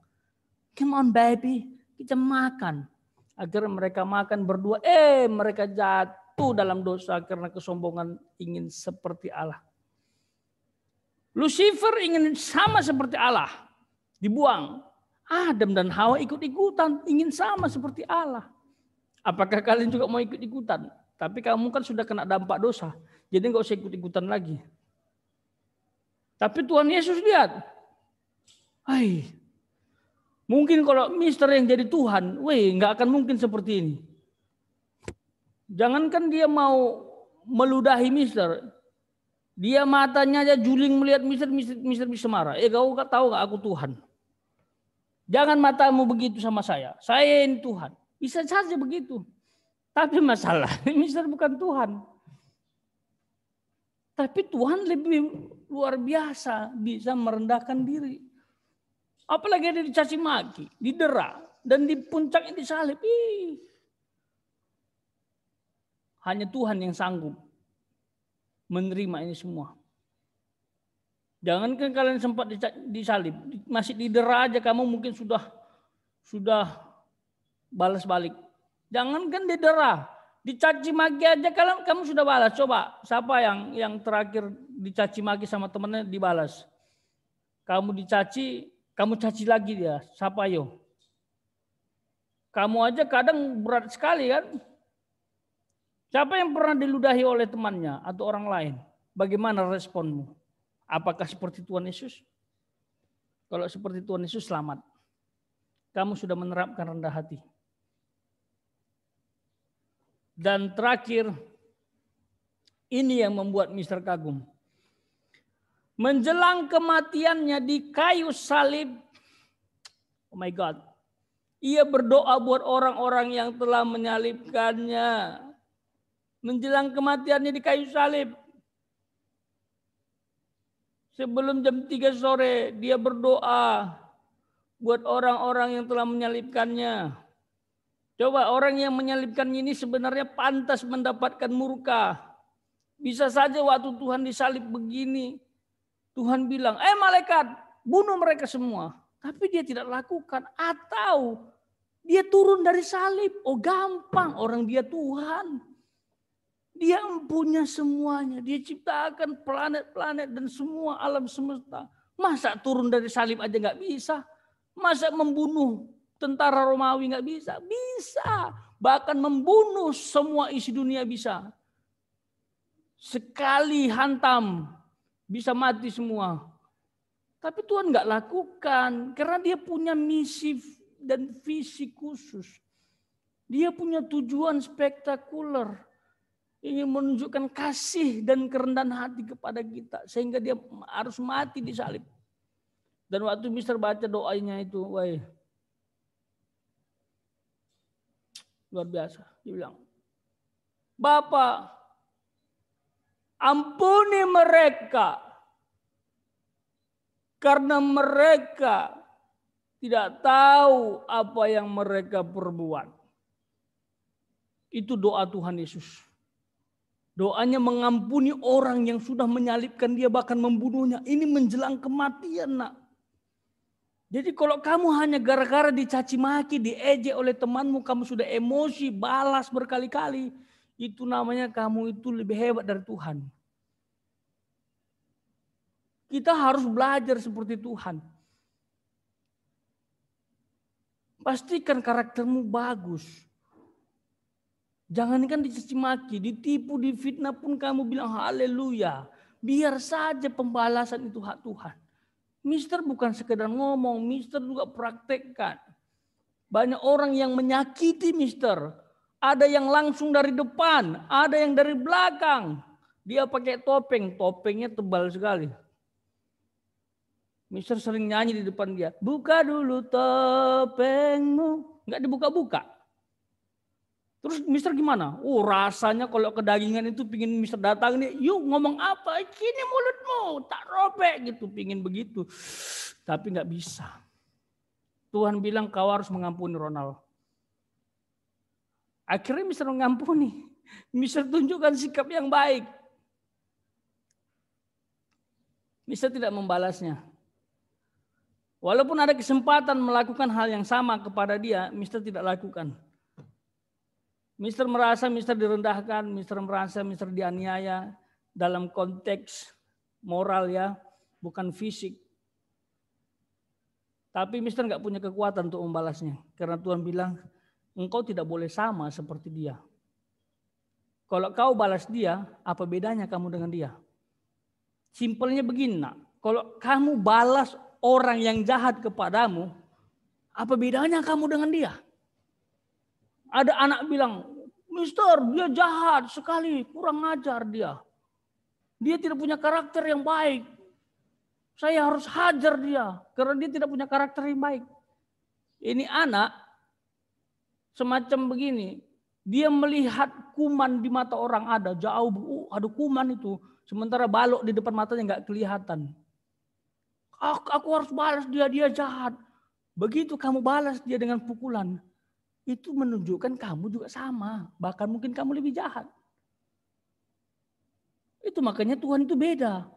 Come on baby, kita makan. Akhirnya mereka makan berdua. Mereka jatuh dalam dosa karena kesombongan ingin seperti Allah. Lucifer ingin sama seperti Allah. Dibuang. Adam dan Hawa ikut-ikutan. Ingin sama seperti Allah. Apakah kalian juga mau ikut-ikutan? Tapi kamu kan sudah kena dampak dosa. Jadi nggak usah ikut-ikutan lagi. Tapi Tuhan Yesus lihat. Mungkin kalau Mister yang jadi Tuhan. Nggak akan mungkin seperti ini. Jangankan dia mau meludahi Mister. Dia matanya aja juling melihat Mister bisa marah. Kau gak tahu gak aku Tuhan? Jangan matamu begitu sama saya. Saya ini Tuhan. Bisa saja begitu. Tapi masalah Mister bukan Tuhan. Tapi Tuhan lebih luar biasa. Bisa merendahkan diri. Apalagi ada dicaci maki. Didera. Dan di puncaknya disalib. Hanya Tuhan yang sanggup menerima ini semua. Jangankan kalian sempat disalib, masih didera aja kamu mungkin sudah balas balik. Jangankan didera, dicaci maki aja kamu sudah balas. Coba siapa yang terakhir dicaci maki sama temannya dibalas? Kamu dicaci, kamu caci lagi dia. Siapa yo? Kamu aja kadang berat sekali kan? Siapa yang pernah diludahi oleh temannya atau orang lain? Bagaimana responmu? Apakah seperti Tuhan Yesus? Kalau seperti Tuhan Yesus, selamat. Kamu sudah menerapkan rendah hati. Dan terakhir, ini yang membuat Mister kagum. Menjelang kematiannya di kayu salib, oh my God, ia berdoa buat orang-orang yang telah menyalibkannya. Menjelang kematiannya di kayu salib. Sebelum jam 3 sore dia berdoa buat orang-orang yang telah menyalibkannya. Coba orang yang menyalibkannya ini sebenarnya pantas mendapatkan murka. Bisa saja waktu Tuhan disalib begini, Tuhan bilang, malaikat bunuh mereka semua. Tapi dia tidak lakukan. Atau dia turun dari salib. Oh gampang, orang dia Tuhan. Dia punya semuanya. Dia ciptakan planet-planet dan semua alam semesta. Masa turun dari salib aja nggak bisa? Masa membunuh tentara Romawi nggak bisa? Bisa. Bahkan membunuh semua isi dunia bisa. Sekali hantam bisa mati semua. Tapi Tuhan nggak lakukan karena dia punya misi dan visi khusus. Dia punya tujuan spektakuler. Ingin menunjukkan kasih dan kerendahan hati kepada kita. Sehingga dia harus mati di salib. Dan waktu Mister baca doanya itu, wah, luar biasa. Dia bilang, Bapa, ampuni mereka. Karena mereka tidak tahu apa yang mereka perbuat. Itu doa Tuhan Yesus. Doanya mengampuni orang yang sudah menyalibkan dia bahkan membunuhnya. Ini menjelang kematian, nak. Jadi kalau kamu hanya gara-gara dicaci maki, diejek oleh temanmu, kamu sudah emosi, balas berkali-kali. Itu namanya kamu itu lebih hebat dari Tuhan. Kita harus belajar seperti Tuhan. Pastikan karaktermu bagus. Jangankan dicaci maki, ditipu, difitnah pun kamu bilang haleluya. Biar saja pembalasan itu hak Tuhan. Mister bukan sekedar ngomong, Mister juga praktekkan. Banyak orang yang menyakiti Mister. Ada yang langsung dari depan, ada yang dari belakang. Dia pakai topeng, topengnya tebal sekali. Mister sering nyanyi di depan dia. Buka dulu topengmu. Enggak dibuka-buka. Terus Mister gimana? Oh rasanya kalau kedagingan itu pingin Mister datang nih. Yuk ngomong apa? Sini mulutmu. Tak robek gitu. Pingin begitu. Tapi nggak bisa. Tuhan bilang kau harus mengampuni Ronald. Akhirnya Mister mengampuni. Mister tunjukkan sikap yang baik. Mister tidak membalasnya. Walaupun ada kesempatan melakukan hal yang sama kepada dia, Mister tidak lakukan. Mister merasa Mister direndahkan, Mister merasa Mister dianiaya dalam konteks moral ya, bukan fisik. Tapi Mister nggak punya kekuatan untuk membalasnya. Karena Tuhan bilang, engkau tidak boleh sama seperti dia. Kalau kau balas dia, apa bedanya kamu dengan dia? Simpelnya begini nak, kalau kamu balas orang yang jahat kepadamu, apa bedanya kamu dengan dia? Ada anak bilang, Mister dia jahat sekali, kurang ajar dia. Dia tidak punya karakter yang baik. Saya harus hajar dia karena dia tidak punya karakter yang baik. Ini anak semacam begini. Dia melihat kuman di mata orang ada jauh, ada kuman itu. Sementara balok di depan matanya nggak kelihatan. Aku harus balas dia, dia jahat. Begitu kamu balas dia dengan pukulan, itu menunjukkan kamu juga sama. Bahkan mungkin kamu lebih jahat. Itu makanya Tuhan itu beda.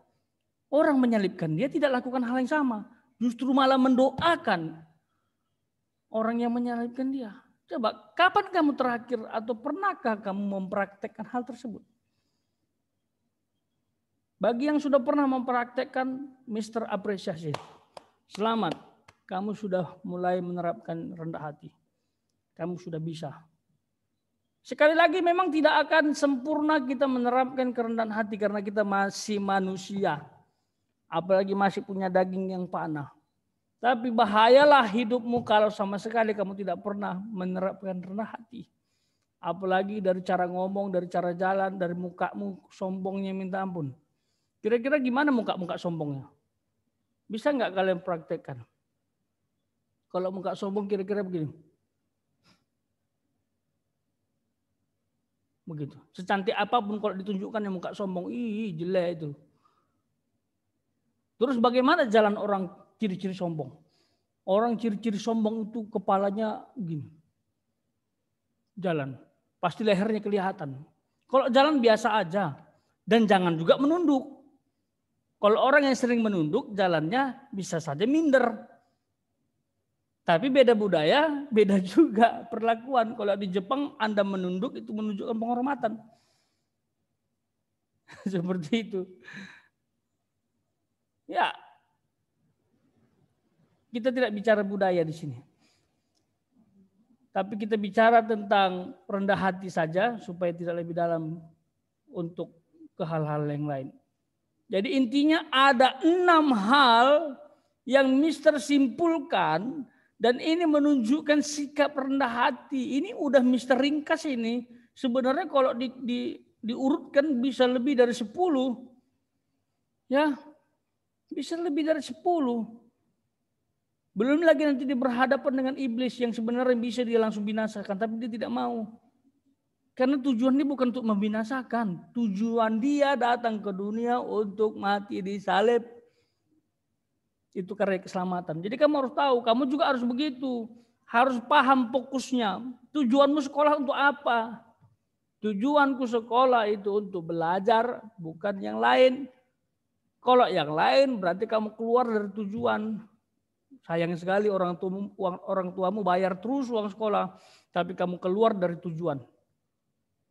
Orang menyalibkan dia tidak lakukan hal yang sama. Justru malah mendoakan orang yang menyalibkan dia. Coba, kapan kamu terakhir atau pernahkah kamu mempraktekkan hal tersebut? Bagi yang sudah pernah mempraktekkan, Mister apresiasi. Selamat, kamu sudah mulai menerapkan rendah hati. Kamu sudah bisa. Sekali lagi memang tidak akan sempurna kita menerapkan kerendahan hati karena kita masih manusia. Apalagi masih punya daging yang panah. Tapi bahayalah hidupmu kalau sama sekali kamu tidak pernah menerapkan rendah hati. Apalagi dari cara ngomong, dari cara jalan, dari mukamu sombongnya minta ampun. Kira-kira gimana muka sombongnya? Bisa nggak kalian praktekkan? Kalau muka sombong kira-kira begini. Begitu. Secantik apapun kalau ditunjukkan yang muka sombong, jelek itu. Terus bagaimana jalan orang ciri-ciri sombong? Orang ciri-ciri sombong itu kepalanya gini. Jalan. Pasti lehernya kelihatan. Kalau jalan biasa aja. Dan jangan juga menunduk. Kalau orang yang sering menunduk, jalannya bisa saja minder. Tapi beda budaya, beda juga perlakuan. Kalau di Jepang Anda menunduk itu menunjukkan penghormatan. Seperti itu. Ya, kita tidak bicara budaya di sini. Tapi kita bicara tentang rendah hati saja supaya tidak lebih dalam untuk ke hal-hal yang lain. Jadi intinya ada 6 hal yang Mister simpulkan dan ini menunjukkan sikap rendah hati. Ini udah Mister ringkas ini. Sebenarnya kalau diurutkan bisa lebih dari 10. Ya. Bisa lebih dari 10. Belum lagi nanti dia berhadapan dengan iblis yang sebenarnya bisa dia langsung binasakan. Tapi dia tidak mau. Karena tujuan dia bukan untuk membinasakan. Tujuan dia datang ke dunia untuk mati di salib. Itu karena keselamatan. Jadi kamu harus tahu. Kamu juga harus begitu. Harus paham fokusnya. Tujuanmu sekolah untuk apa? Tujuanku sekolah itu untuk belajar. Bukan yang lain. Kalau yang lain berarti kamu keluar dari tujuan. Sayang sekali orang tuamu bayar terus uang sekolah. Tapi kamu keluar dari tujuan.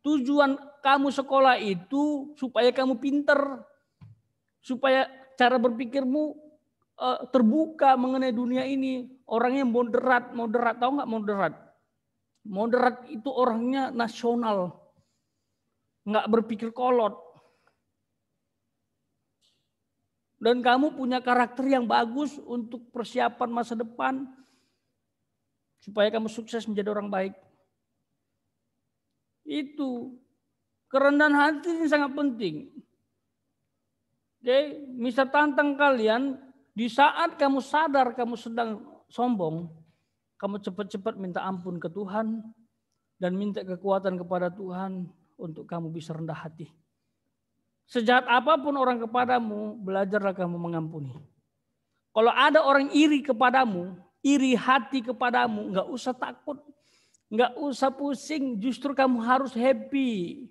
Tujuan kamu sekolah itu supaya kamu pinter. Supaya cara berpikirmu terbuka mengenai dunia ini. Orangnya moderat. Tahu nggak moderat? Moderat itu orangnya nasional. Nggak berpikir kolot. Dan kamu punya karakter yang bagus untuk persiapan masa depan. Supaya kamu sukses menjadi orang baik. Itu. Kerendahan hati ini sangat penting. Oke, Mister tantang kalian. Di saat kamu sadar kamu sedang sombong. Kamu cepat-cepat minta ampun ke Tuhan. Dan minta kekuatan kepada Tuhan. Untuk kamu bisa rendah hati. Sejahat apapun orang kepadamu, belajarlah kamu mengampuni. Kalau ada orang iri kepadamu, iri hati kepadamu, nggak usah takut, nggak usah pusing, justru kamu harus happy.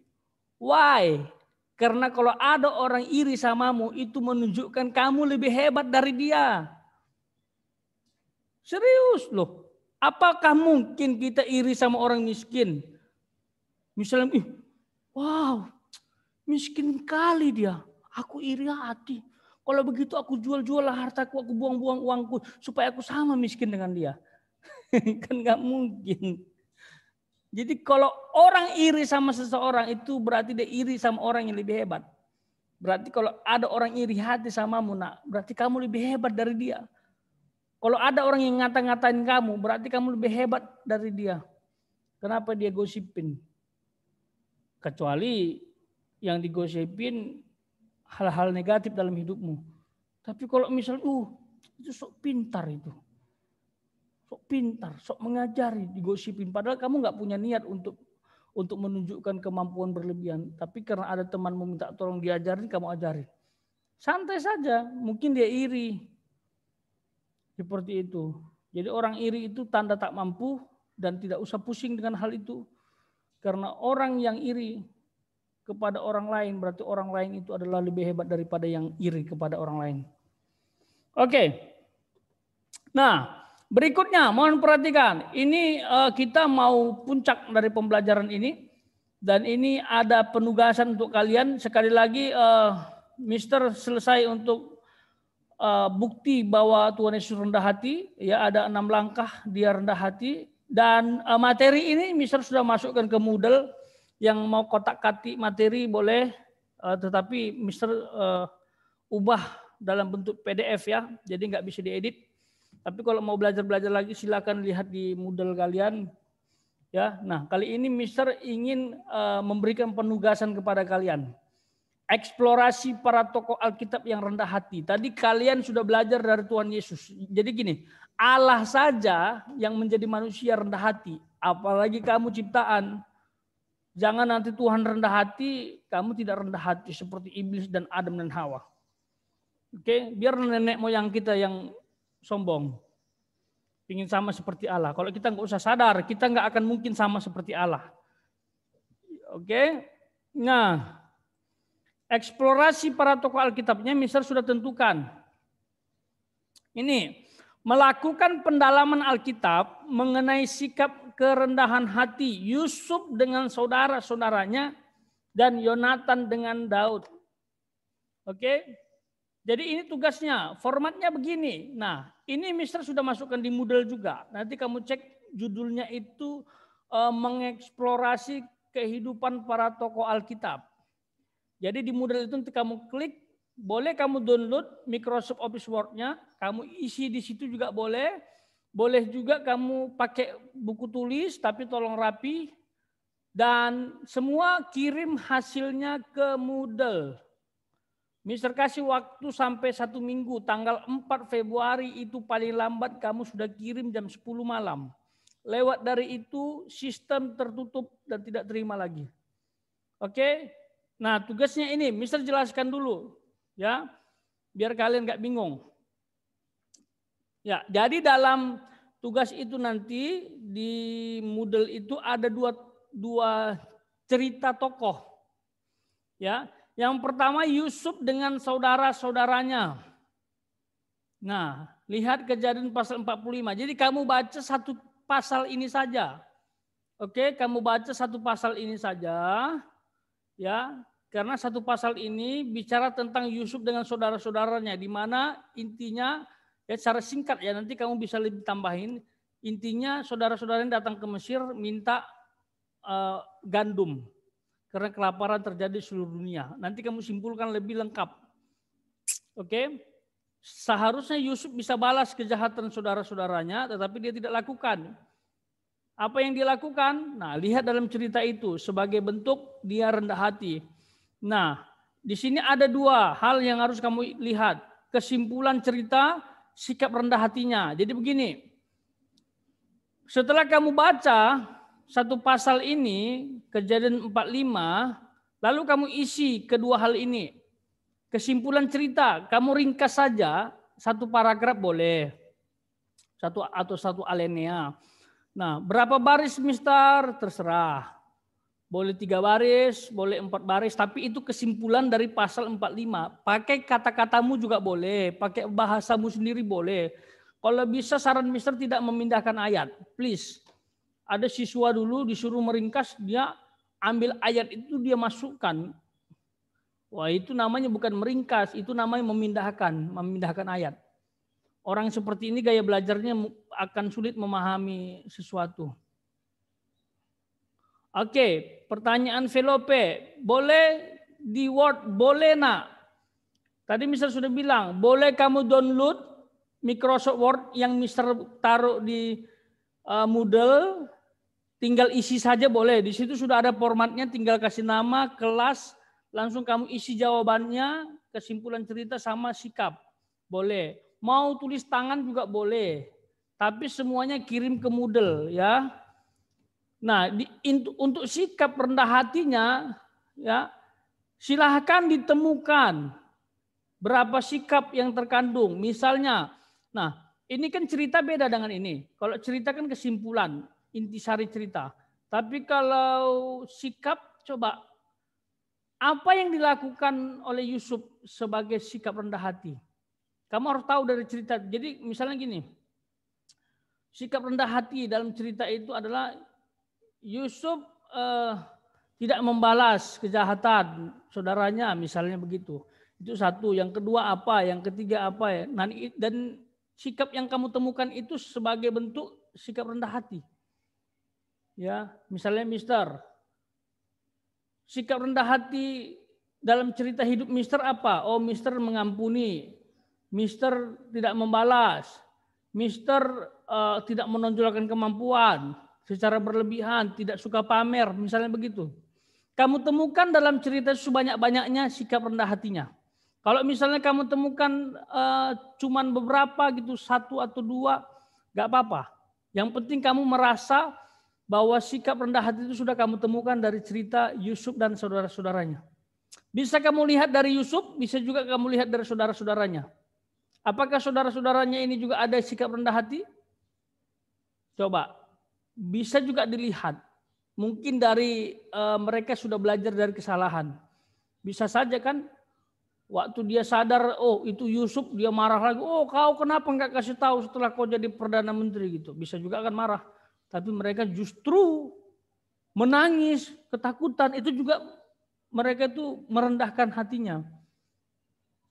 Why? Karena kalau ada orang iri samamu, itu menunjukkan kamu lebih hebat dari dia. Serius loh. Apakah mungkin kita iri sama orang miskin? Misalnya, wow. Miskin kali dia. Aku iri hati. Kalau begitu aku jual-jual hartaku, aku buang-buang uangku. Supaya aku sama miskin dengan dia. Kan gak mungkin. Jadi kalau orang iri sama seseorang itu berarti dia iri sama orang yang lebih hebat. Berarti kalau ada orang iri hati samamu, berarti kamu lebih hebat dari dia. Kalau ada orang yang ngata-ngatain kamu, berarti kamu lebih hebat dari dia. Kenapa dia gosipin? Kecuali yang digosipin hal-hal negatif dalam hidupmu. Tapi kalau misalnya, itu sok pintar itu. Sok pintar, sok mengajari, digosipin. Padahal kamu nggak punya niat untuk menunjukkan kemampuan berlebihan. Tapi karena ada temanmu minta tolong diajarin, kamu ajarin. Santai saja, mungkin dia iri. Seperti itu. Jadi orang iri itu tanda tak mampu dan tidak usah pusing dengan hal itu. Karena orang yang iri kepada orang lain, berarti orang lain itu adalah lebih hebat daripada yang iri kepada orang lain. Oke. Nah, berikutnya mohon perhatikan. Ini kita mau puncak dari pembelajaran ini. Dan ini ada penugasan untuk kalian. Sekali lagi, Mister selesai untuk bukti bahwa Tuhan Yesus rendah hati. Ya, ada 6 langkah dia rendah hati. Dan materi ini Mister sudah masukkan ke Moodle. Yang mau kotak-katik materi boleh, tetapi Mister ubah dalam bentuk PDF ya, jadi nggak bisa diedit. Tapi kalau mau belajar lagi silakan lihat di Moodle kalian. Ya, nah kali ini Mister ingin memberikan penugasan kepada kalian. Eksplorasi para tokoh Alkitab yang rendah hati. Tadi kalian sudah belajar dari Tuhan Yesus. Jadi gini, Allah saja yang menjadi manusia rendah hati, apalagi kamu ciptaan. Jangan nanti Tuhan rendah hati, kamu tidak rendah hati seperti iblis dan Adam dan Hawa. Oke, biar nenek moyang kita yang sombong. Ingin sama seperti Allah. Kalau kita nggak usah sadar, kita nggak akan mungkin sama seperti Allah. Oke, nah eksplorasi para tokoh Alkitabnya Mister sudah tentukan. Ini melakukan pendalaman Alkitab mengenai sikap kerendahan hati Yusuf dengan saudara-saudaranya dan Yonatan dengan Daud. Oke, jadi ini tugasnya, formatnya begini. Nah, ini Mister sudah masukkan di Moodle juga. Nanti kamu cek judulnya itu mengeksplorasi kehidupan para tokoh Alkitab. Jadi di Moodle itu nanti kamu klik, boleh kamu download Microsoft Office Word-nya, kamu isi di situ juga boleh. Boleh juga kamu pakai buku tulis, tapi tolong rapi. Dan semua kirim hasilnya ke Moodle. Mister kasih waktu sampai 1 minggu, tanggal 4 Februari itu paling lambat kamu sudah kirim jam 10 malam. Lewat dari itu sistem tertutup dan tidak terima lagi. Oke? Nah tugasnya ini, Mister jelaskan dulu. Ya, biar kalian nggak bingung. Ya, jadi dalam tugas itu nanti di Moodle itu ada dua cerita tokoh. Ya, yang pertama Yusuf dengan saudara-saudaranya. Nah, lihat Kejadian pasal 45. Jadi kamu baca satu pasal ini saja. Oke, kamu baca satu pasal ini saja. Ya, karena satu pasal ini bicara tentang Yusuf dengan saudara-saudaranya, di mana intinya ya secara singkat ya, nanti kamu bisa lebih tambahin. Intinya saudara-saudaranya datang ke Mesir minta gandum karena kelaparan terjadi di seluruh dunia. Nanti kamu simpulkan lebih lengkap. Oke? Seharusnya Yusuf bisa balas kejahatan saudara-saudaranya, tetapi dia tidak lakukan. Apa yang dia lakukan? Nah, lihat dalam cerita itu sebagai bentuk dia rendah hati. Nah, di sini ada 2 hal yang harus kamu lihat. Kesimpulan cerita, sikap rendah hatinya. Jadi begini, setelah kamu baca satu pasal ini, Kejadian 45, lalu kamu isi kedua hal ini. Kesimpulan cerita, kamu ringkas saja, 1 paragraf boleh. 1 alinea. Nah, berapa baris Mister? Terserah. Boleh 3 baris, boleh 4 baris, tapi itu kesimpulan dari pasal 45. Pakai kata-katamu juga boleh, pakai bahasamu sendiri boleh. Kalau bisa saran Mister tidak memindahkan ayat, please. Ada siswa dulu disuruh meringkas, dia ambil ayat itu dia masukkan. Wah, itu namanya bukan meringkas, itu namanya memindahkan ayat. Orang seperti ini gaya belajarnya akan sulit memahami sesuatu. Oke, pertanyaan Velope, boleh di Word, boleh nak. Tadi Mister sudah bilang, boleh kamu download Microsoft Word yang Mister taruh di Moodle, tinggal isi saja boleh. Di situ sudah ada formatnya, tinggal kasih nama, kelas, langsung kamu isi jawabannya, kesimpulan cerita sama sikap. Boleh. Mau tulis tangan juga boleh. Tapi semuanya kirim ke Moodle ya. Nah, untuk sikap rendah hatinya, ya silahkan ditemukan berapa sikap yang terkandung. Misalnya, nah ini kan cerita beda dengan ini. Kalau cerita kan kesimpulan, intisari cerita. Tapi kalau sikap, coba apa yang dilakukan oleh Yusuf sebagai sikap rendah hati? Kamu harus tahu dari cerita. Jadi misalnya gini, sikap rendah hati dalam cerita itu adalah Yusuf tidak membalas kejahatan saudaranya, misalnya begitu. Itu satu. Yang kedua apa? Yang ketiga apa ya? Nah, dan sikap yang kamu temukan itu sebagai bentuk sikap rendah hati. Ya, misalnya Mister, sikap rendah hati dalam cerita hidup Mister apa? Oh, Mister mengampuni, Mister tidak membalas, Mister tidak menonjolkan kemampuan secara berlebihan, tidak suka pamer, misalnya begitu. Kamu temukan dalam cerita sebanyak-banyaknya sikap rendah hatinya. Kalau misalnya kamu temukan cuman beberapa gitu, 1 atau 2, nggak apa-apa. Yang penting kamu merasa bahwa sikap rendah hati itu sudah kamu temukan dari cerita Yusuf dan saudara-saudaranya. Bisa kamu lihat dari Yusuf, bisa juga kamu lihat dari saudara-saudaranya. Apakah saudara-saudaranya ini juga ada sikap rendah hati? Coba, bisa juga dilihat. Mungkin dari mereka sudah belajar dari kesalahan. Bisa saja kan, waktu dia sadar, oh itu Yusuf, dia marah lagi. Oh kau kenapa nggak kasih tahu setelah kau jadi Perdana Menteri gitu. Bisa juga kan marah. Tapi mereka justru menangis, ketakutan. Itu juga mereka itu merendahkan hatinya.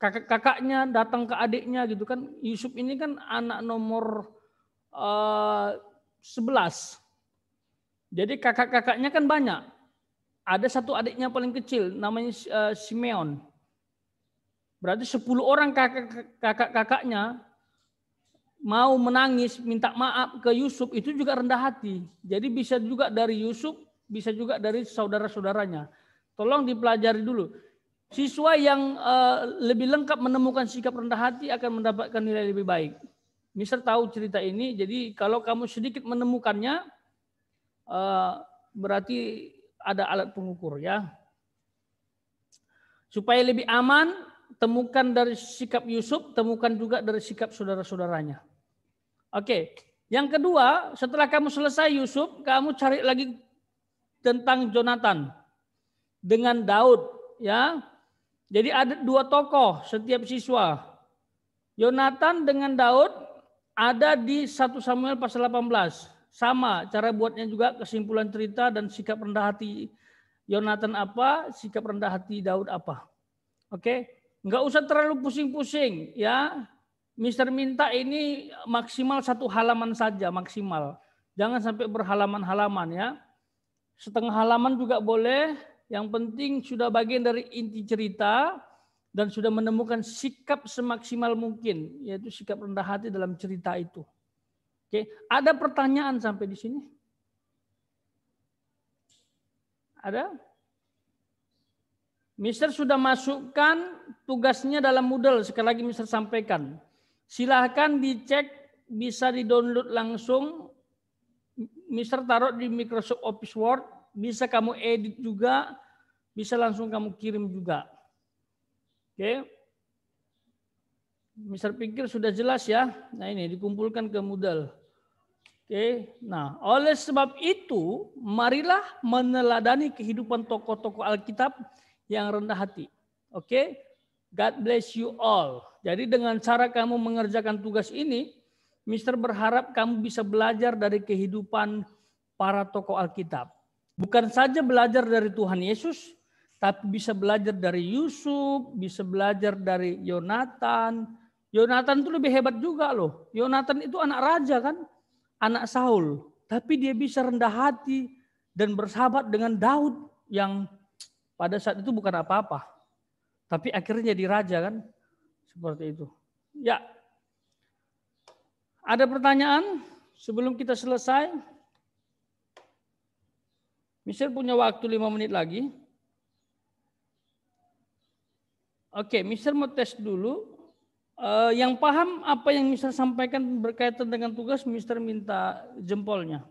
Kakaknya datang ke adiknya gitu kan. Yusuf ini kan anak nomor 11. Jadi kakak-kakaknya kan banyak. Ada satu adiknya paling kecil namanya Simeon. Berarti 10 orang kakak-kakaknya mau menangis, minta maaf ke Yusuf, itu juga rendah hati. Jadi bisa juga dari Yusuf, bisa juga dari saudara-saudaranya. Tolong dipelajari dulu. Siswa yang lebih lengkap menemukan sikap rendah hati akan mendapatkan nilai lebih baik. Mister tahu cerita ini, jadi kalau kamu sedikit menemukannya, berarti ada alat pengukur ya. Supaya lebih aman, temukan dari sikap Yusuf, temukan juga dari sikap saudara-saudaranya. Oke, yang kedua, setelah kamu selesai Yusuf, kamu cari lagi tentang Jonathan dengan Daud, ya. Jadi ada 2 tokoh setiap siswa. Jonathan dengan Daud ada di 1 Samuel pasal 18. Sama cara buatnya juga, kesimpulan cerita dan sikap rendah hati Jonathan apa, sikap rendah hati Daud apa. Oke, nggak usah terlalu pusing-pusing ya. Mister minta ini maksimal 1 halaman saja maksimal. Jangan sampai berhalaman-halaman ya. Setengah halaman juga boleh. Yang penting sudah bagian dari inti cerita dan sudah menemukan sikap semaksimal mungkin, yaitu sikap rendah hati dalam cerita itu. Oke, ada pertanyaan sampai di sini? Ada? Mister sudah masukkan tugasnya dalam Moodle, sekali lagi Mister sampaikan. Silahkan dicek, bisa di-download langsung. Mister taruh di Microsoft Office Word, bisa kamu edit juga, bisa langsung kamu kirim juga. Oke. Mister pikir sudah jelas ya. Nah ini dikumpulkan ke Moodle. Oke. Nah, oleh sebab itu, marilah meneladani kehidupan tokoh-tokoh Alkitab yang rendah hati. Oke. God bless you all. Jadi dengan cara kamu mengerjakan tugas ini, Mister berharap kamu bisa belajar dari kehidupan para tokoh Alkitab. Bukan saja belajar dari Tuhan Yesus, tapi bisa belajar dari Yusuf, bisa belajar dari Yonatan. Yonatan itu lebih hebat juga loh. Yonatan itu anak raja kan, anak Saul. Tapi dia bisa rendah hati dan bersahabat dengan Daud yang pada saat itu bukan apa-apa. Tapi akhirnya jadi raja kan. Seperti itu. Ya. Ada pertanyaan sebelum kita selesai? Mister punya waktu 5 menit lagi. Oke, Mister mau tes dulu. Yang paham apa yang Mister sampaikan berkaitan dengan tugas, Mister minta jempolnya.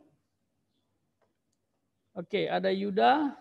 Oke, ada Yuda.